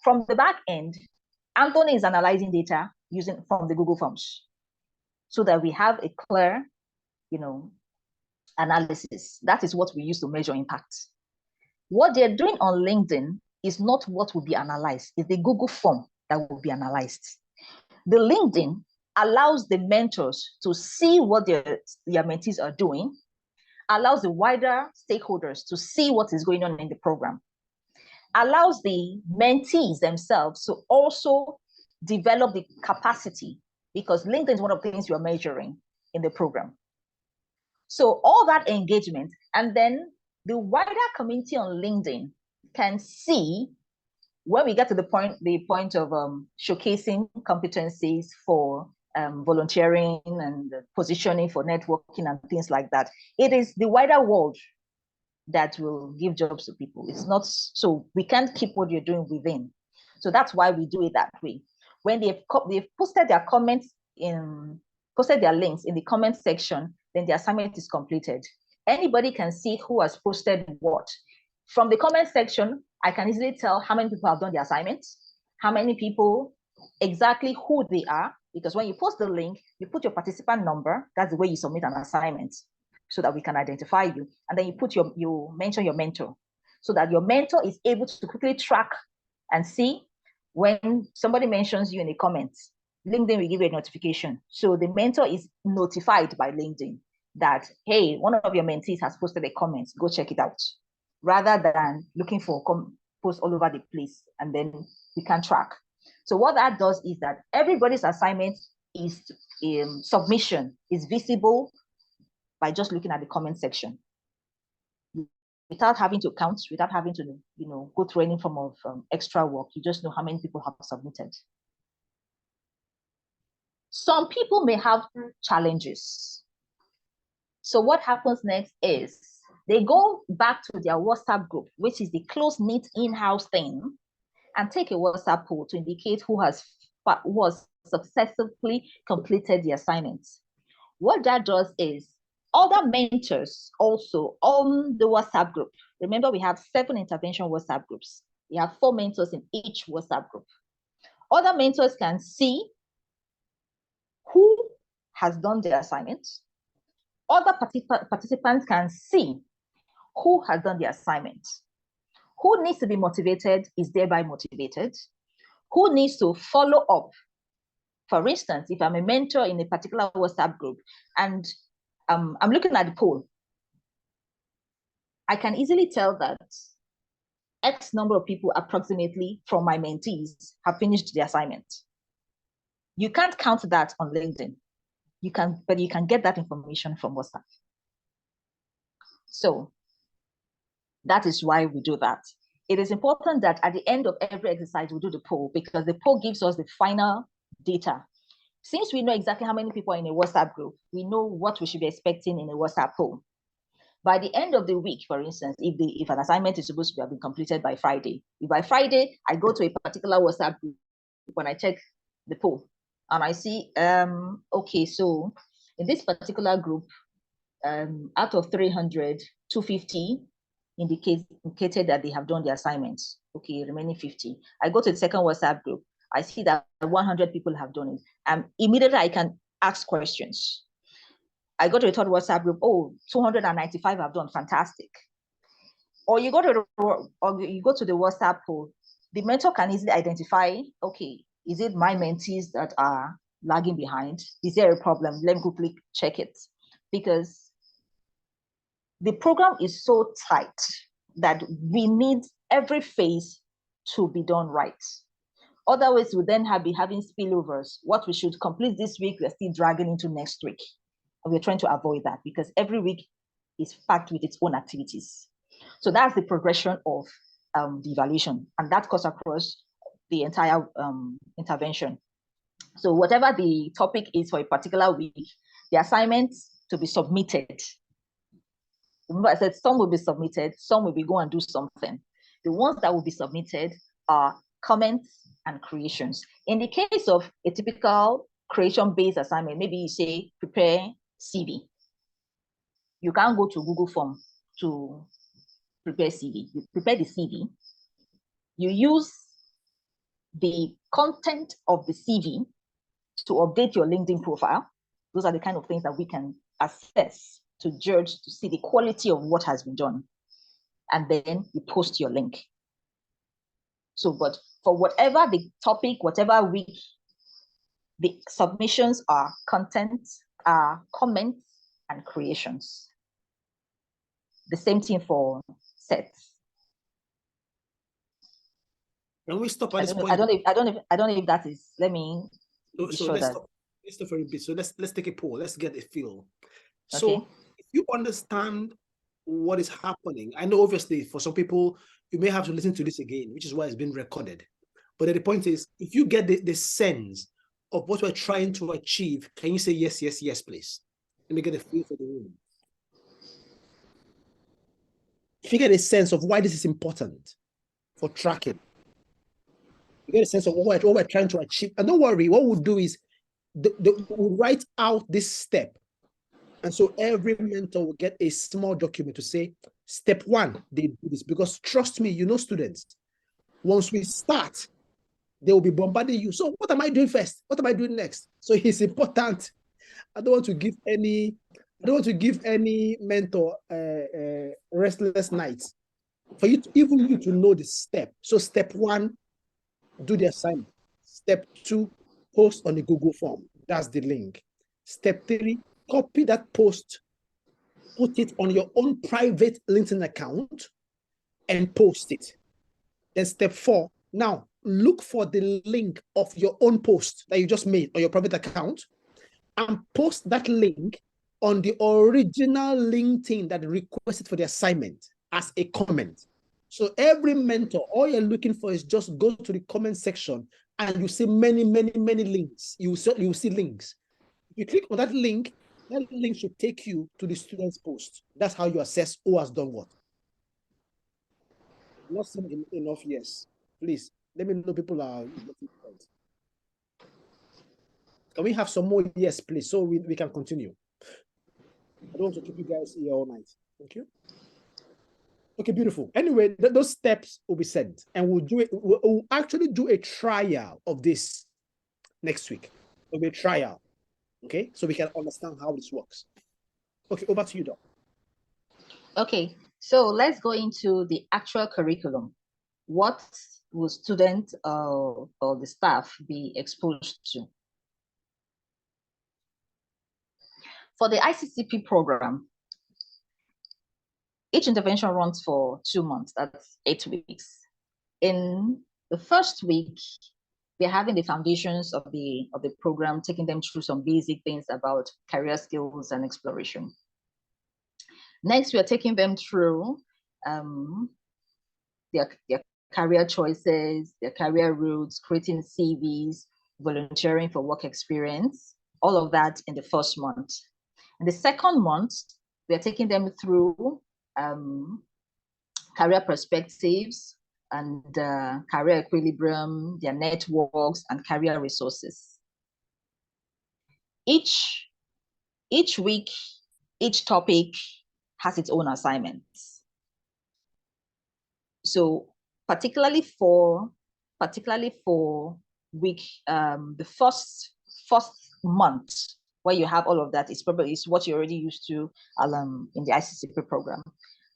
From the back end, Anthony is analyzing data from the Google Forms so that we have a clear, analysis. That is what we use to measure impact. What they're doing on LinkedIn is not what will be analyzed. It's the Google form that will be analyzed. The LinkedIn allows the mentors to see what their mentees are doing, allows the wider stakeholders to see what is going on in the program, allows the mentees themselves to also develop the capacity, because LinkedIn is one of the things you're measuring in the program. So all that engagement, and then the wider community on LinkedIn can see when we get to the point of showcasing competencies for volunteering and positioning for networking and things like that. It is the wider world that will give jobs to people. It's not, so we can't keep what you're doing within. So that's why we do it that way. When they've posted their comments posted their links in the comment section, then the assignment is completed. Anybody can see who has posted what. From the comment section, I can easily tell how many people have done the assignments, how many people, exactly who they are, because when you post the link, you put your participant number. That's the way you submit an assignment, so that we can identify you. And then you mention your mentor, so that your mentor is able to quickly track and see when somebody mentions you in the comments. LinkedIn will give you a notification. So the mentor is notified by LinkedIn that, hey, one of your mentees has posted a comment, go check it out, rather than looking for posts all over the place and then we can track. So what that does is that everybody's assignment is submission is visible by just looking at the comment section, without having to count, without having to go through any form of extra work. You just know how many people have submitted. Some people may have challenges. So what happens next is they go back to their WhatsApp group, which is the close-knit in-house thing, and take a WhatsApp poll to indicate who has successfully completed the assignments. What that does is other mentors also on the WhatsApp group. Remember, we have 7 intervention WhatsApp groups. We have 4 mentors in each WhatsApp group. Other mentors can see who has done the assignment. Other participants can see who has done the assignment. Who needs to be motivated is thereby motivated. Who needs to follow up? For instance, if I'm a mentor in a particular WhatsApp group and I'm looking at the poll, I can easily tell that X number of people approximately from my mentees have finished the assignment. You can't count that on LinkedIn. But you can get that information from WhatsApp. So that is why we do that. It is important that at the end of every exercise, we do the poll, because the poll gives us the final data. Since we know exactly how many people are in a WhatsApp group, we know what we should be expecting in a WhatsApp poll. By the end of the week, for instance, if an assignment is supposed to have been completed by Friday, if by Friday I go to a particular WhatsApp group, when I check the poll and I see, okay, so in this particular group, out of 300, 250 indicated that they have done the assignments. Okay, remaining 50. I go to the second WhatsApp group. I see that 100 people have done it. Immediately I can ask questions. I go to the third WhatsApp group. Oh, 295 have done, fantastic. Or you go to the WhatsApp poll. The mentor can easily identify, okay, is it my mentees that are lagging behind? Is there a problem? Let me quickly check it. Because the program is so tight that we need every phase to be done right. Otherwise, we then be having spillovers. What we should complete this week, we're still dragging into next week. And we're trying to avoid that, because every week is packed with its own activities. So that's the progression of the evaluation, and that cuts across the entire intervention. So whatever the topic is for a particular week, the assignments to be submitted. Remember, I said some will be submitted, some will be go and do something. The ones that will be submitted are comments and creations. In the case of a typical creation-based assignment, maybe you say prepare CV. You can't go to Google Form to prepare CV. You prepare the CV. You use the content of the CV to update your LinkedIn profile. Those are the kind of things that we can assess to judge, to see the quality of what has been done. And then you post your link. So, but for whatever the topic, whatever week, the submissions are content, comments, and creations. The same thing for sets. Can we stop at this point? I don't know if that is. Let me. So let's stop. Let's stop for a bit. So let's take a poll. Let's get a feel. So okay. If you understand what is happening, I know obviously for some people you may have to listen to this again, which is why it's been recorded. But the point is, if you get the sense of what we're trying to achieve, can you say yes, yes, yes, please? Let me get a feel for the room. If you get a sense of why this is important for tracking, you get a sense of what we're trying to achieve. And don't worry, what we'll do is we'll write out this step. And so every mentor will get a small document to say, step one, they do this. Because trust me, you know, students, once we start, they will be bombarding you. So what am I doing first? What am I doing next? So it's important. I don't want to give any mentor restless nights. For you to, even you to know the step. So step one, do the assignment. Step two, post on the Google form. That's the link. Step three, copy that post, put it on your own private LinkedIn account and post it. Then step four, now look for the link of your own post that you just made on your private account and post that link on the original LinkedIn that requested for the assignment as a comment. So every mentor, all you're looking for is just go to the comment section and you see many, many, many links. You will see links. If you click on that link should take you to the student's post. That's how you assess who has done what. Not seen enough yes. Please, let me know people are getting points. Can we have some more yes, please, so we can continue? I don't want to keep you guys here all night. Thank you. Okay, beautiful. Anyway, those steps will be sent, and we'll do it. We'll actually do a trial of this next week. It'll be a trial, okay, so we can understand how this works. Okay, over to you, Doc. Okay, so let's go into the actual curriculum. What will students or the staff be exposed to? For the ICCP program, Each intervention runs for 2 months, that's 8 weeks. In the first week, we're having the foundations of the program, taking them through some basic things about career skills and exploration. Next, we are taking them through their career choices, their career routes, creating CVs, volunteering for work experience, all of that in the first month. In the second month, we are taking them through career perspectives and career equilibrium, their networks, and career resources. Each week, each topic has its own assignments. So particularly for week, the first month where you have all of that is probably what you're already used to in the ICCP program.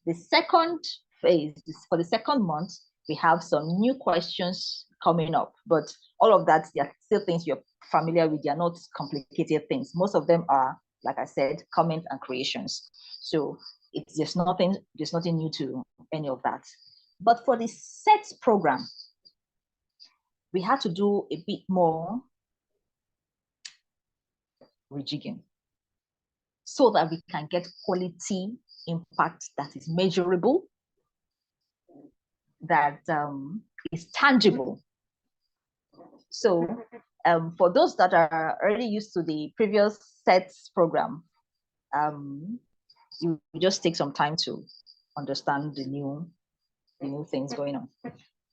The second phase, for the second month, we have some new questions coming up, but all of that, they are still things you're familiar with. They are not complicated things. Most of them are, like I said, comments and creations. So there's nothing new to any of that. But for the SET program, we had to do a bit more rejigging so that we can get quality impact that is measurable, that is tangible. So for those that are already used to the previous SETs program, you just take some time to understand the new things going on.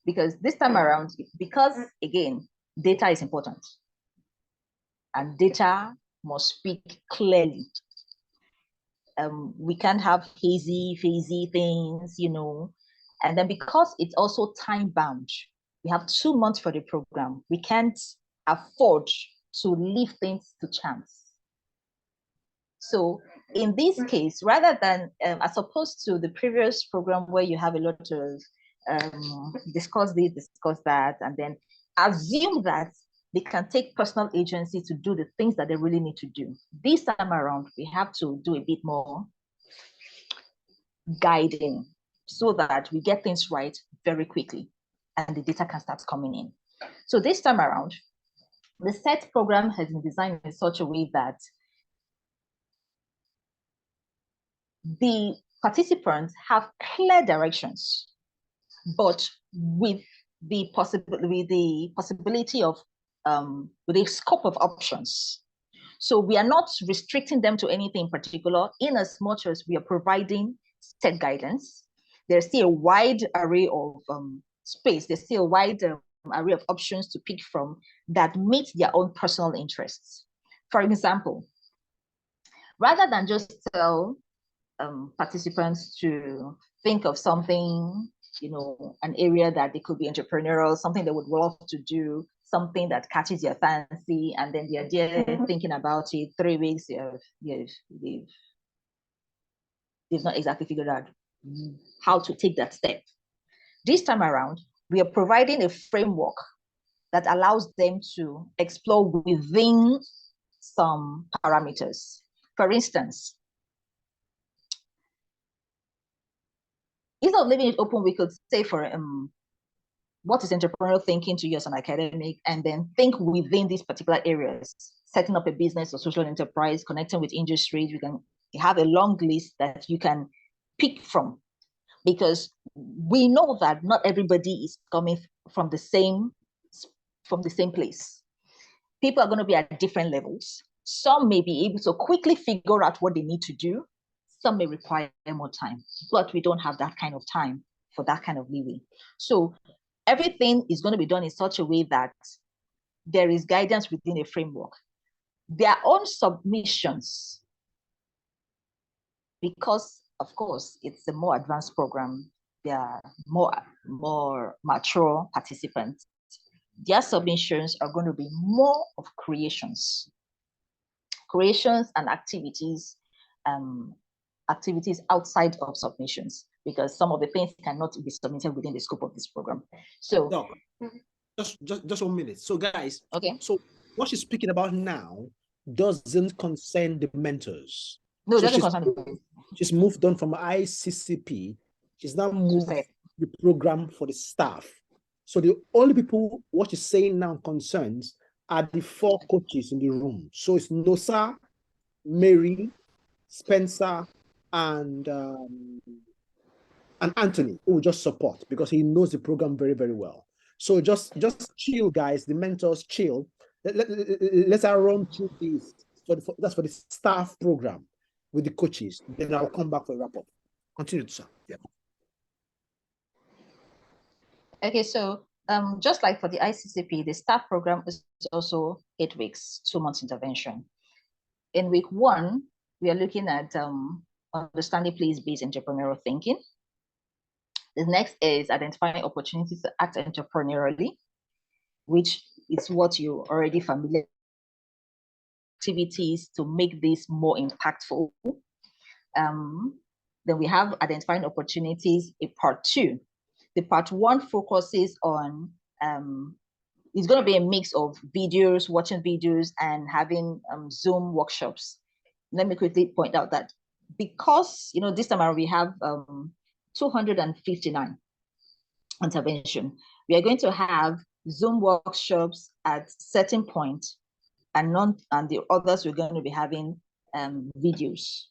Because this time around, because again, data is important and data must speak clearly. We can't have hazy things, and then because it's also time bound, we have 2 months for the program. We can't afford to leave things to chance. So in this case, rather than as opposed to the previous program where you have a lot of discuss this, discuss that, and then assume that they can take personal agency to do the things that they really need to do. This time around, we have to do a bit more guiding so that we get things right very quickly and the data can start coming in. So this time around, the SET program has been designed in such a way that the participants have clear directions, but with the possibility of with a scope of options. So we are not restricting them to anything particular in as much as we are providing set guidance. There's still a wide array of space. There's still a wide array of options to pick from that meet their own personal interests. For example, rather than just tell participants to think of something, an area that they could be entrepreneurial, something they would love to do, something that catches their fancy, and then the idea thinking about it 3 weeks, they've not exactly figured out how to take that step. This time around, we are providing a framework that allows them to explore within some parameters. For instance, instead of leaving it open, we could say for what is entrepreneurial thinking to you as an academic, and then think within these particular areas, setting up a business or social enterprise, connecting with industries. We can have a long list that you can pick from, because we know that not everybody is coming from the same place. People are going to be at different levels. Some may be able to quickly figure out what they need to do. Some may require more time, but we don't have that kind of time for that kind of leeway. So everything is going to be done in such a way that there is guidance within a framework. Their own submissions, because of course it's a more advanced program, they are more mature participants. Their submissions are going to be more of creations and activities outside of submissions, because some of the things cannot be submitted within the scope of this program. So no, just 1 minute. So guys, okay. So what she's speaking about now doesn't concern the mentors. No, it So doesn't concern the mentors. She's moved on from ICCP. She's now moved the program for the staff. So the only people what she's saying now concerns are the 4 coaches in the room. So it's Nosa, Mary, Spencer, and Anthony, who will just support because he knows the program very, very well. So just chill, guys. The mentors chill. Let's run through this. That's for the staff program with the coaches. Then I'll come back for a wrap up. Continue, sir. Yeah. Okay, so just like for the ICCP, the staff program is also 8 weeks, 2 months intervention. In week 1, we are looking at understanding place-based entrepreneurial thinking. The next is identifying opportunities to act entrepreneurially, which is what you're already familiar with. Activities to make this more impactful. Then we have identifying opportunities in part 2. The part 1 focuses on, it's going to be a mix of videos, watching videos, and having Zoom workshops. Let me quickly point out that because, this time around we have 259 intervention, we are going to have Zoom workshops at certain points, and the others we're going to be having videos.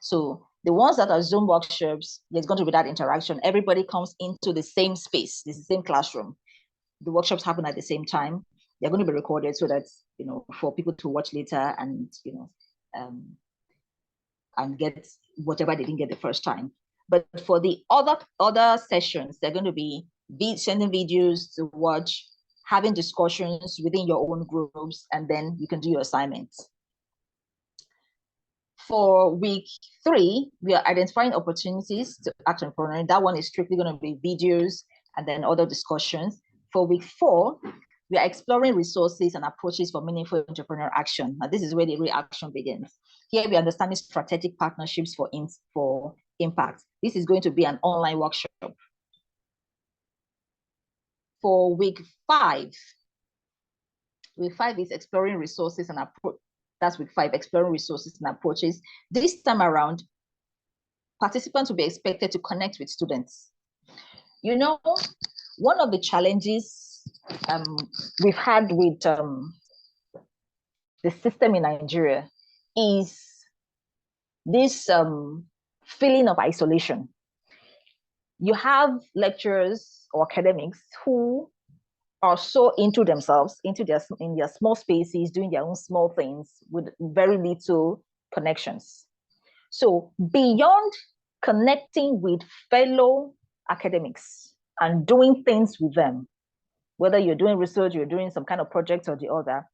So the ones that are Zoom workshops, there's going to be that interaction. Everybody comes into the same space. This is the same classroom. The workshops happen at the same time. They're going to be recorded so that, for people to watch later and, and get whatever they didn't get the first time. But for the other sessions, they're going to be sending videos to watch, having discussions within your own groups, and then you can do your assignments. For week 3, we are identifying opportunities to act entrepreneurially. That one is strictly going to be videos and then other discussions. For week 4, we are exploring resources and approaches for meaningful entrepreneurial action. Now, this is where the real action begins. Here, we are understanding strategic partnerships for impact. This is going to be an online workshop. For week 5 is exploring resources and approach. That's week 5, exploring resources and approaches. This time around, participants will be expected to connect with students. One of the challenges we've had with the system in Nigeria is this feeling of isolation. You have lecturers or academics who are so into themselves, in their small spaces, doing their own small things with very little connections. So beyond connecting with fellow academics and doing things with them, whether you're doing research, you're doing some kind of project or the other,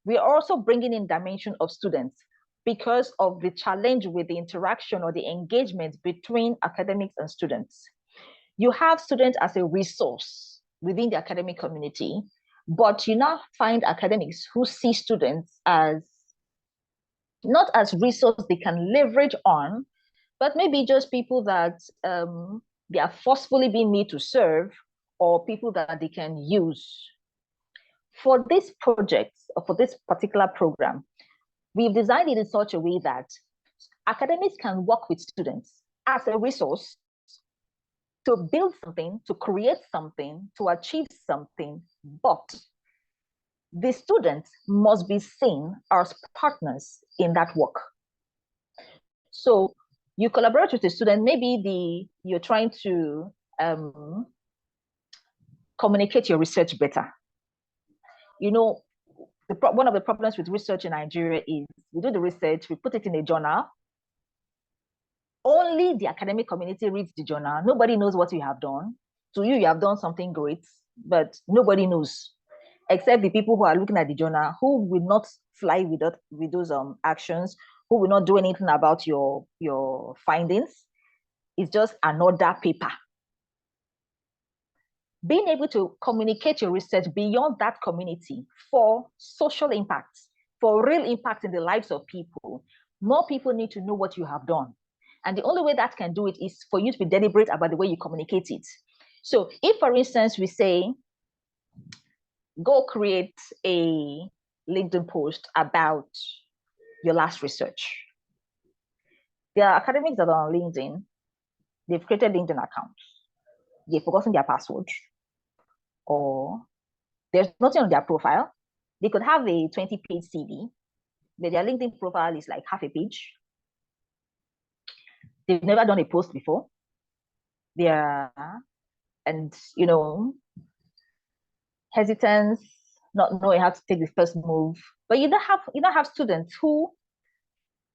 we are also bringing in dimension of students because of the challenge with the interaction or the engagement between academics and students. You have students as a resource within the academic community, but you now find academics who see students as not as resource they can leverage on, but maybe just people that they are forcefully being made to serve, or people that they can use. For this project, or for this particular program, we've designed it in such a way that academics can work with students as a resource to build something, to create something, to achieve something, but the students must be seen as partners in that work. So you collaborate with a student, maybe you're trying to communicate your research better. One of the problems with research in Nigeria is we do the research, we put it in a journal. Only the academic community reads the journal. Nobody knows what you have done. To you, you have done something great, but nobody knows, except the people who are looking at the journal, who will not fly with those actions, who will not do anything about your findings. It's just another paper. Being able to communicate your research beyond that community for social impact, for real impact in the lives of people, more people need to know what you have done. And the only way that can do it is for you to be deliberate about the way you communicate it. So if, for instance, we say, go create a LinkedIn post about your last research, There are academics that are on LinkedIn. They've created LinkedIn accounts. They've forgotten their password, or there's nothing on their profile. They could have a 20-page CV, but their LinkedIn profile is like half a page. They've never done a post before. And hesitance, not knowing how to take the first move. But you don't have students who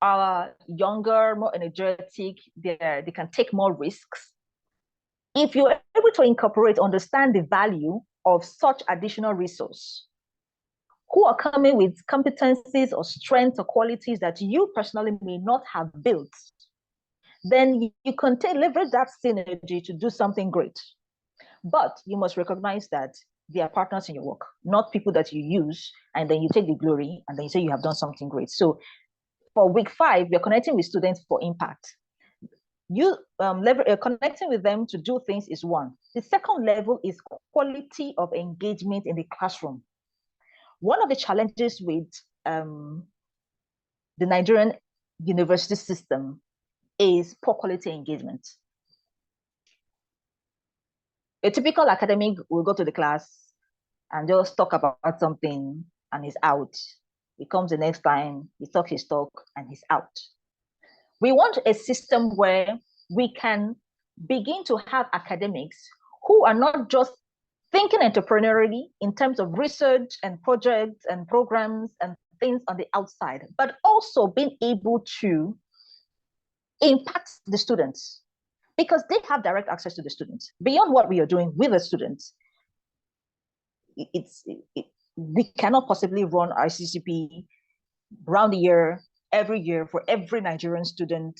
are younger, more energetic. They can take more risks. If you're able to incorporate, understand the value of such additional resource, who are coming with competencies or strengths or qualities that you personally may not have built, then you can leverage that synergy to do something great. But you must recognize that they are partners in your work, not people that you use and then you take the glory and then you say you have done something great. So for week 5, we're connecting with students for impact. Connecting with them to do things is one. The second level is quality of engagement in the classroom. One of the challenges with the Nigerian university system is poor quality engagement. A typical academic will go to the class and just talk about something and he's out. He comes the next time, he talks his talk and he's out. We want a system where we can begin to have academics who are not just thinking entrepreneurially in terms of research and projects and programs and things on the outside, but also being able to impact the students because they have direct access to the students. Beyond what we are doing with the students, we cannot possibly run ICCP round the year, every year for every Nigerian student.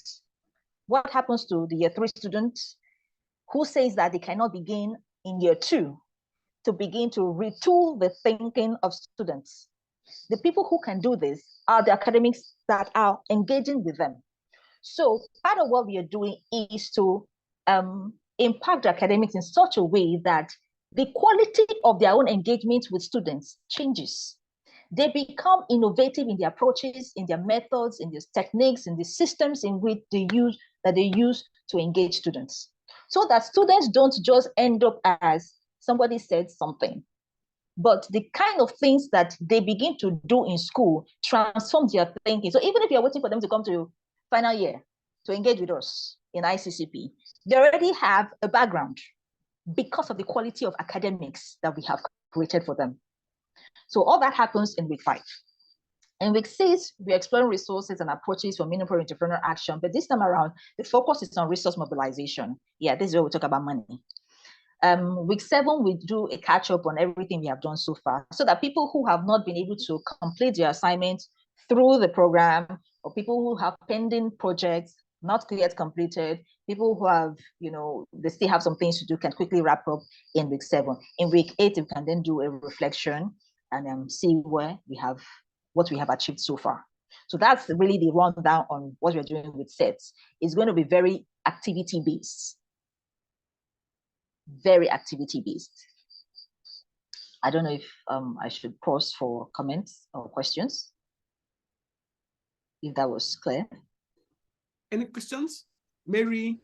What happens to the year 3 students who says that they cannot begin in year 2 to begin to retool the thinking of students? The people who can do this are the academics that are engaging with them. So part of what we are doing is to impact the academics in such a way that the quality of their own engagement with students changes. They become innovative in their approaches, in their methods, in their techniques, in the systems in which they use to engage students. So that students don't just end up as somebody said something, but the kind of things that they begin to do in school transforms their thinking. So even if you're waiting for them to come to final year to engage with us in ICCP, they already have a background because of the quality of academics that we have created for them. So all that happens in week 5. In week 6, we're exploring resources and approaches for meaningful entrepreneurial action, but this time around, the focus is on resource mobilization. Yeah, this is where we talk about money. Week 7, we do a catch-up on everything we have done so far, so that people who have not been able to complete their assignments through the program, or people who have pending projects not yet completed, people who have, they still have some things to do, can quickly wrap up in week 7. In week 8, we can then do a reflection and see what we have achieved so far. So that's really the rundown on what we're doing with sets. It's going to be very activity-based. Very activity-based. I don't know if I should pause for comments or questions, if that was clear. Any questions? Mary,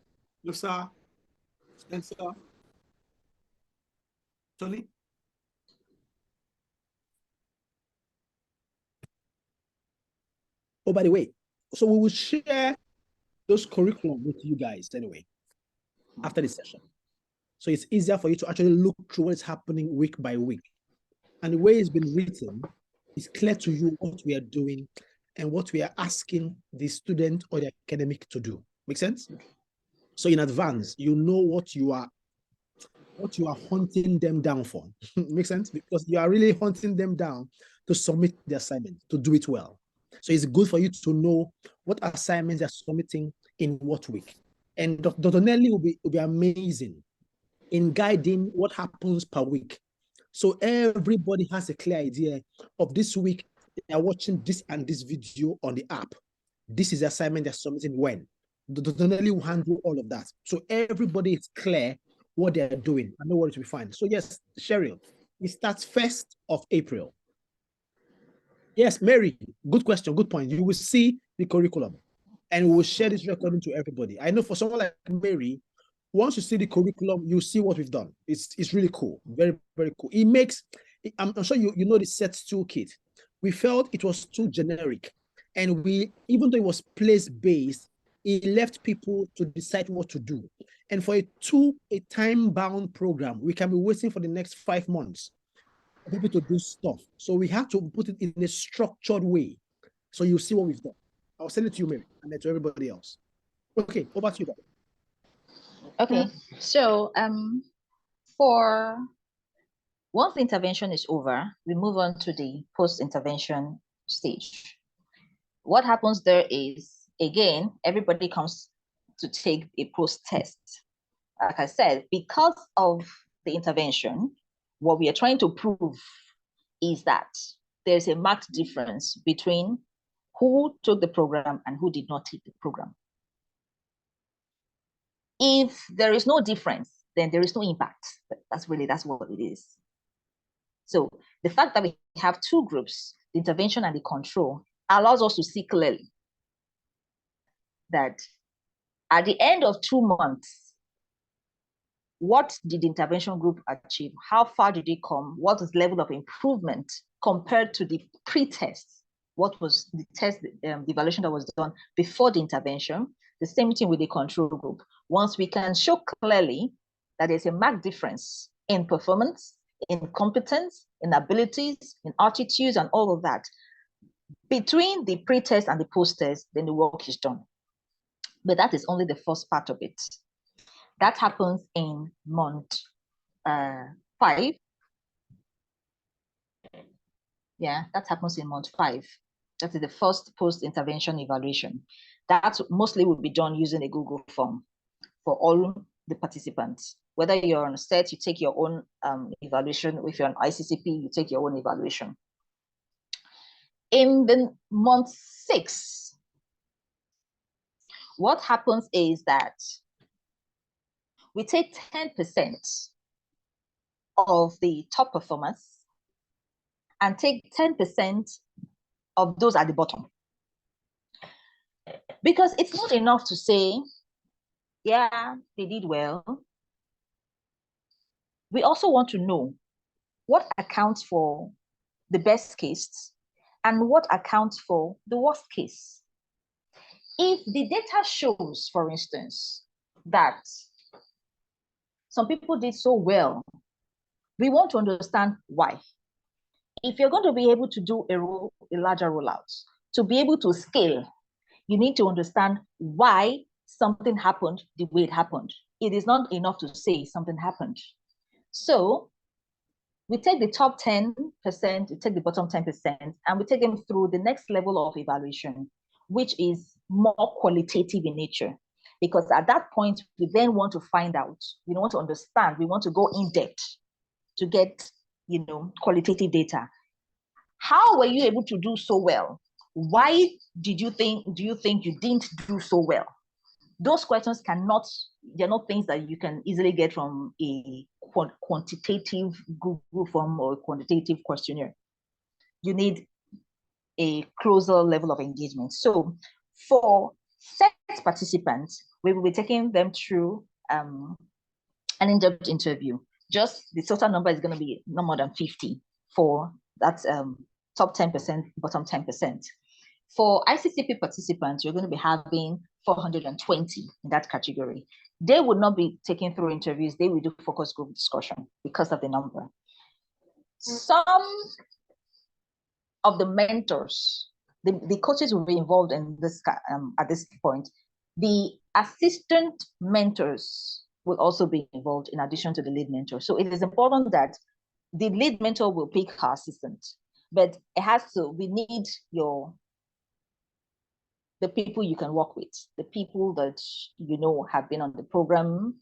Lusa, Spencer, Tony? Oh, by the way, so we will share those curriculum with you guys anyway after the session. So it's easier for you to actually look through what's happening week by week. And the way it's been written, it's clear to you what we are doing and what we are asking the student or the academic to do. Make sense? So in advance, you know what you are hunting them down for. Make sense? Because you are really hunting them down to submit the assignment, to do it well. So it's good for you to know what assignments they're submitting in what week. And Dr. Nelly will be amazing in guiding what happens per week. So everybody has a clear idea of this week. They are watching this and this video on the app. This is the assignment they're submitting when. Dr. Nelly will handle all of that. So everybody is clear what they're doing and know what to be fine. So yes, Cheryl, it starts 1st of April. Yes, Mary, good question, good point. You will see the curriculum. and we'll share this recording to everybody. I know for someone like Mary, once you see the curriculum, you see what we've done. It's really cool, very, very cool. It makes, I'm sure you know the SETS toolkit. We felt it was too generic, and even though it was place-based, it left people to decide what to do. And for a time-bound program, we can be waiting for the next 5 months for people to do stuff. So we have to put it in a structured way. So you'll see what we've done. I'll send it to you, Mary, and then to everybody else. Okay, over to you, Dad. Okay, so for once the intervention is over, we move on to the post-intervention stage. What happens there is, again, everybody comes to take a post-test. Like I said, because of the intervention, what we are trying to prove is that there's a marked difference between who took the program and who did not take the program. If there is no difference, then there is no impact. That's what it is. So the fact that we have two groups, the intervention and the control, allows us to see clearly that at the end of 2 months, what did the intervention group achieve? How far did they come? What is the level of improvement compared to the pre-test? What was the test, the evaluation that was done before the intervention? The same thing with the control group. Once we can show clearly that there's a marked difference in performance, in competence, in abilities, in attitudes, and all of that, between the pre-test and the post-test, then the work is done. But that is only the first part of it. That happens in month 5. Yeah, that happens in month 5. That is the first post-intervention evaluation. That mostly will be done using a Google form for all the participants. Whether you're on a set, you take your own evaluation. If you're on ICCP, you take your own evaluation. In the month 6, what happens is that we take 10% of the top performers and take 10% of those at the bottom. Because it's not enough to say, yeah, they did well. We also want to know what accounts for the best case and what accounts for the worst case. If the data shows, for instance, that some people did so well, we want to understand why. If you're going to be able to do a larger rollout, to be able to scale, you need to understand why something happened the way it happened. It is not enough to say something happened. So we take the top 10%, we take the bottom 10%, and we take them through the next level of evaluation, which is more qualitative in nature. Because at that point, we then want to find out, we want to understand, we want to go in depth to get, qualitative data. How were you able to do so well? Why do you think you didn't do so well? Those questions they're not things that you can easily get from a quantitative Google form or a quantitative questionnaire. You need a closer level of engagement. So for set participants, we will be taking them through an in-depth interview. Just the total number is going to be no more than 50 for that top 10%, bottom 10%. For ICCP participants, you're going to be having 420 in that category. They would not be taken through interviews. They will do focus group discussion because of the number. Some of the mentors, the coaches will be involved in this at this point. The assistant mentors will also be involved in addition to the lead mentor. So it is important that the lead mentor will pick her assistant, but we need the people you can work with, the people that have been on the program,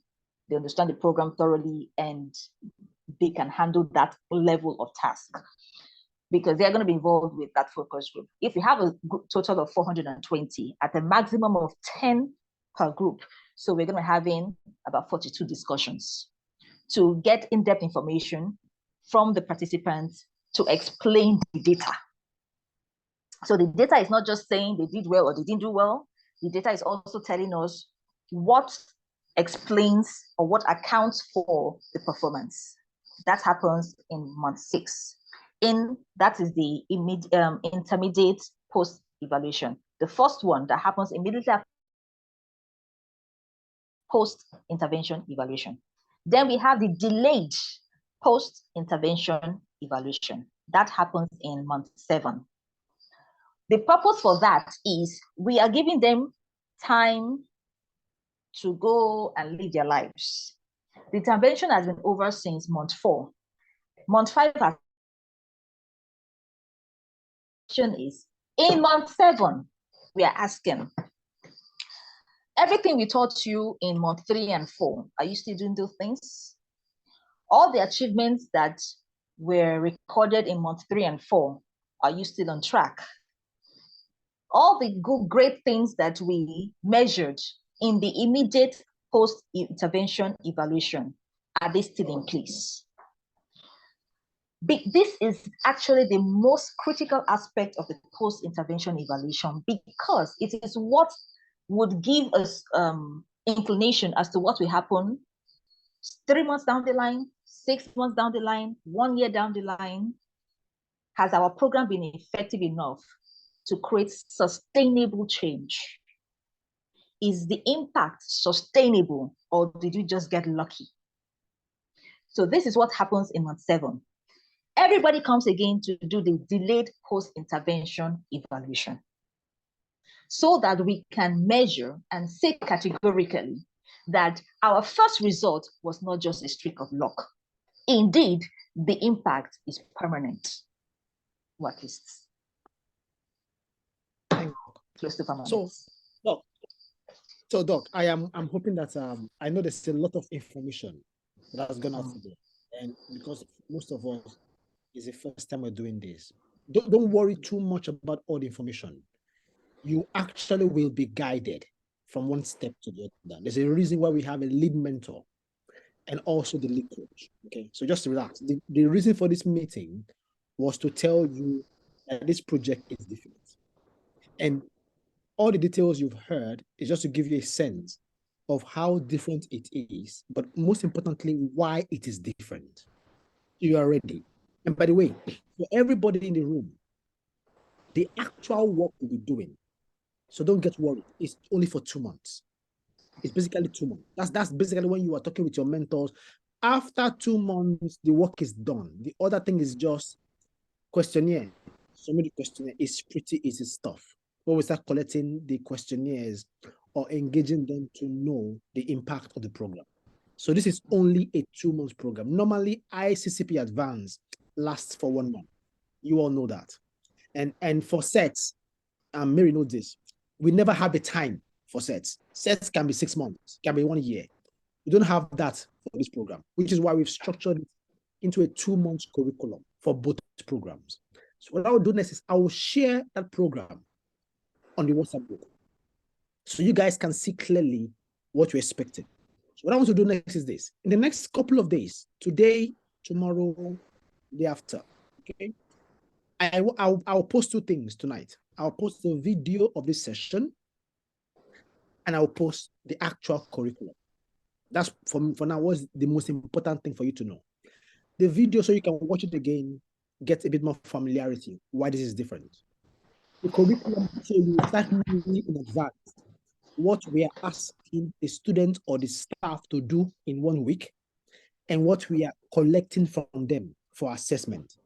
they understand the program thoroughly, and they can handle that level of task because they're going to be involved with that focus group. If we have a total of 420 at a maximum of 10 per group, so we're going to be having about 42 discussions to get in-depth information from the participants to explain the data. So the data is not just saying they did well or they didn't do well. the data is also telling us what explains or what accounts for the performance. That happens in month 6. That is the intermediate post-evaluation. The first one that happens immediately after post-intervention evaluation. Then we have the delayed post-intervention evaluation. That happens in month 7. The purpose for that is we are giving them time to go and live their lives. The intervention has been over since month 4. Month 5 is in month 7, we are asking, everything we taught you in month 3 and 4, are you still doing those things? All the achievements that were recorded in month 3 and 4, are you still on track? All the good, great things that we measured in the immediate post-intervention evaluation, are they still in place? This is actually the most critical aspect of the post-intervention evaluation, because it is what would give us inclination as to what will happen 3 months down the line, 6 months down the line, 1 year down the line. Has our program been effective enough to create sustainable change? Is the impact sustainable, or did you just get lucky? So this is what happens in month 7. Everybody comes again to do the delayed post-intervention evaluation, so that we can measure and say categorically that our first result was not just a streak of luck. Indeed, the impact is permanent. What is close to permanent? So Doc, I'm hoping that I know there's a lot of information that's gone out today, and because most of us is the first time we're doing this, don't worry too much about all the information. You actually will be guided from one step to the other. There's a reason why we have a lead mentor and also the lead coach. Okay, so just relax. The reason for this meeting was to tell you that this project is different, and all the details you've heard is just to give you a sense of how different it is, but most importantly, why it is different. You are ready. And by the way, for everybody in the room, the actual work we'll be doing, so don't get worried, it's only for 2 months. It's basically 2 months. That's basically when you are talking with your mentors. After 2 months, the work is done. The other thing is just questionnaire. Some of the questionnaire is pretty easy stuff. When we start collecting the questionnaires or engaging them to know the impact of the program. So this is only a 2 months program. Normally, ICCP Advanced lasts for 1 month. You all know that. And for sets, Mary knows this, we never have a time for sets. Sets can be 6 months, can be 1 year. We don't have that for this program, which is why we've structured it into a 2 months curriculum for both programs. So what I will do next is I will share that program on the WhatsApp group, so you guys can see clearly what you're expecting. So what I want to do next is this. In the next couple of days, today, tomorrow, the day after, okay, I'll post 2 things tonight. I'll post the video of this session, and I'll post the actual curriculum. That's for now what's the most important thing for you to know. The video, so you can watch it again, get a bit more familiarity, why this is different. The curriculum, so you start knowing in advance what we are asking the student or the staff to do in 1 week, and what we are collecting from them for assessment.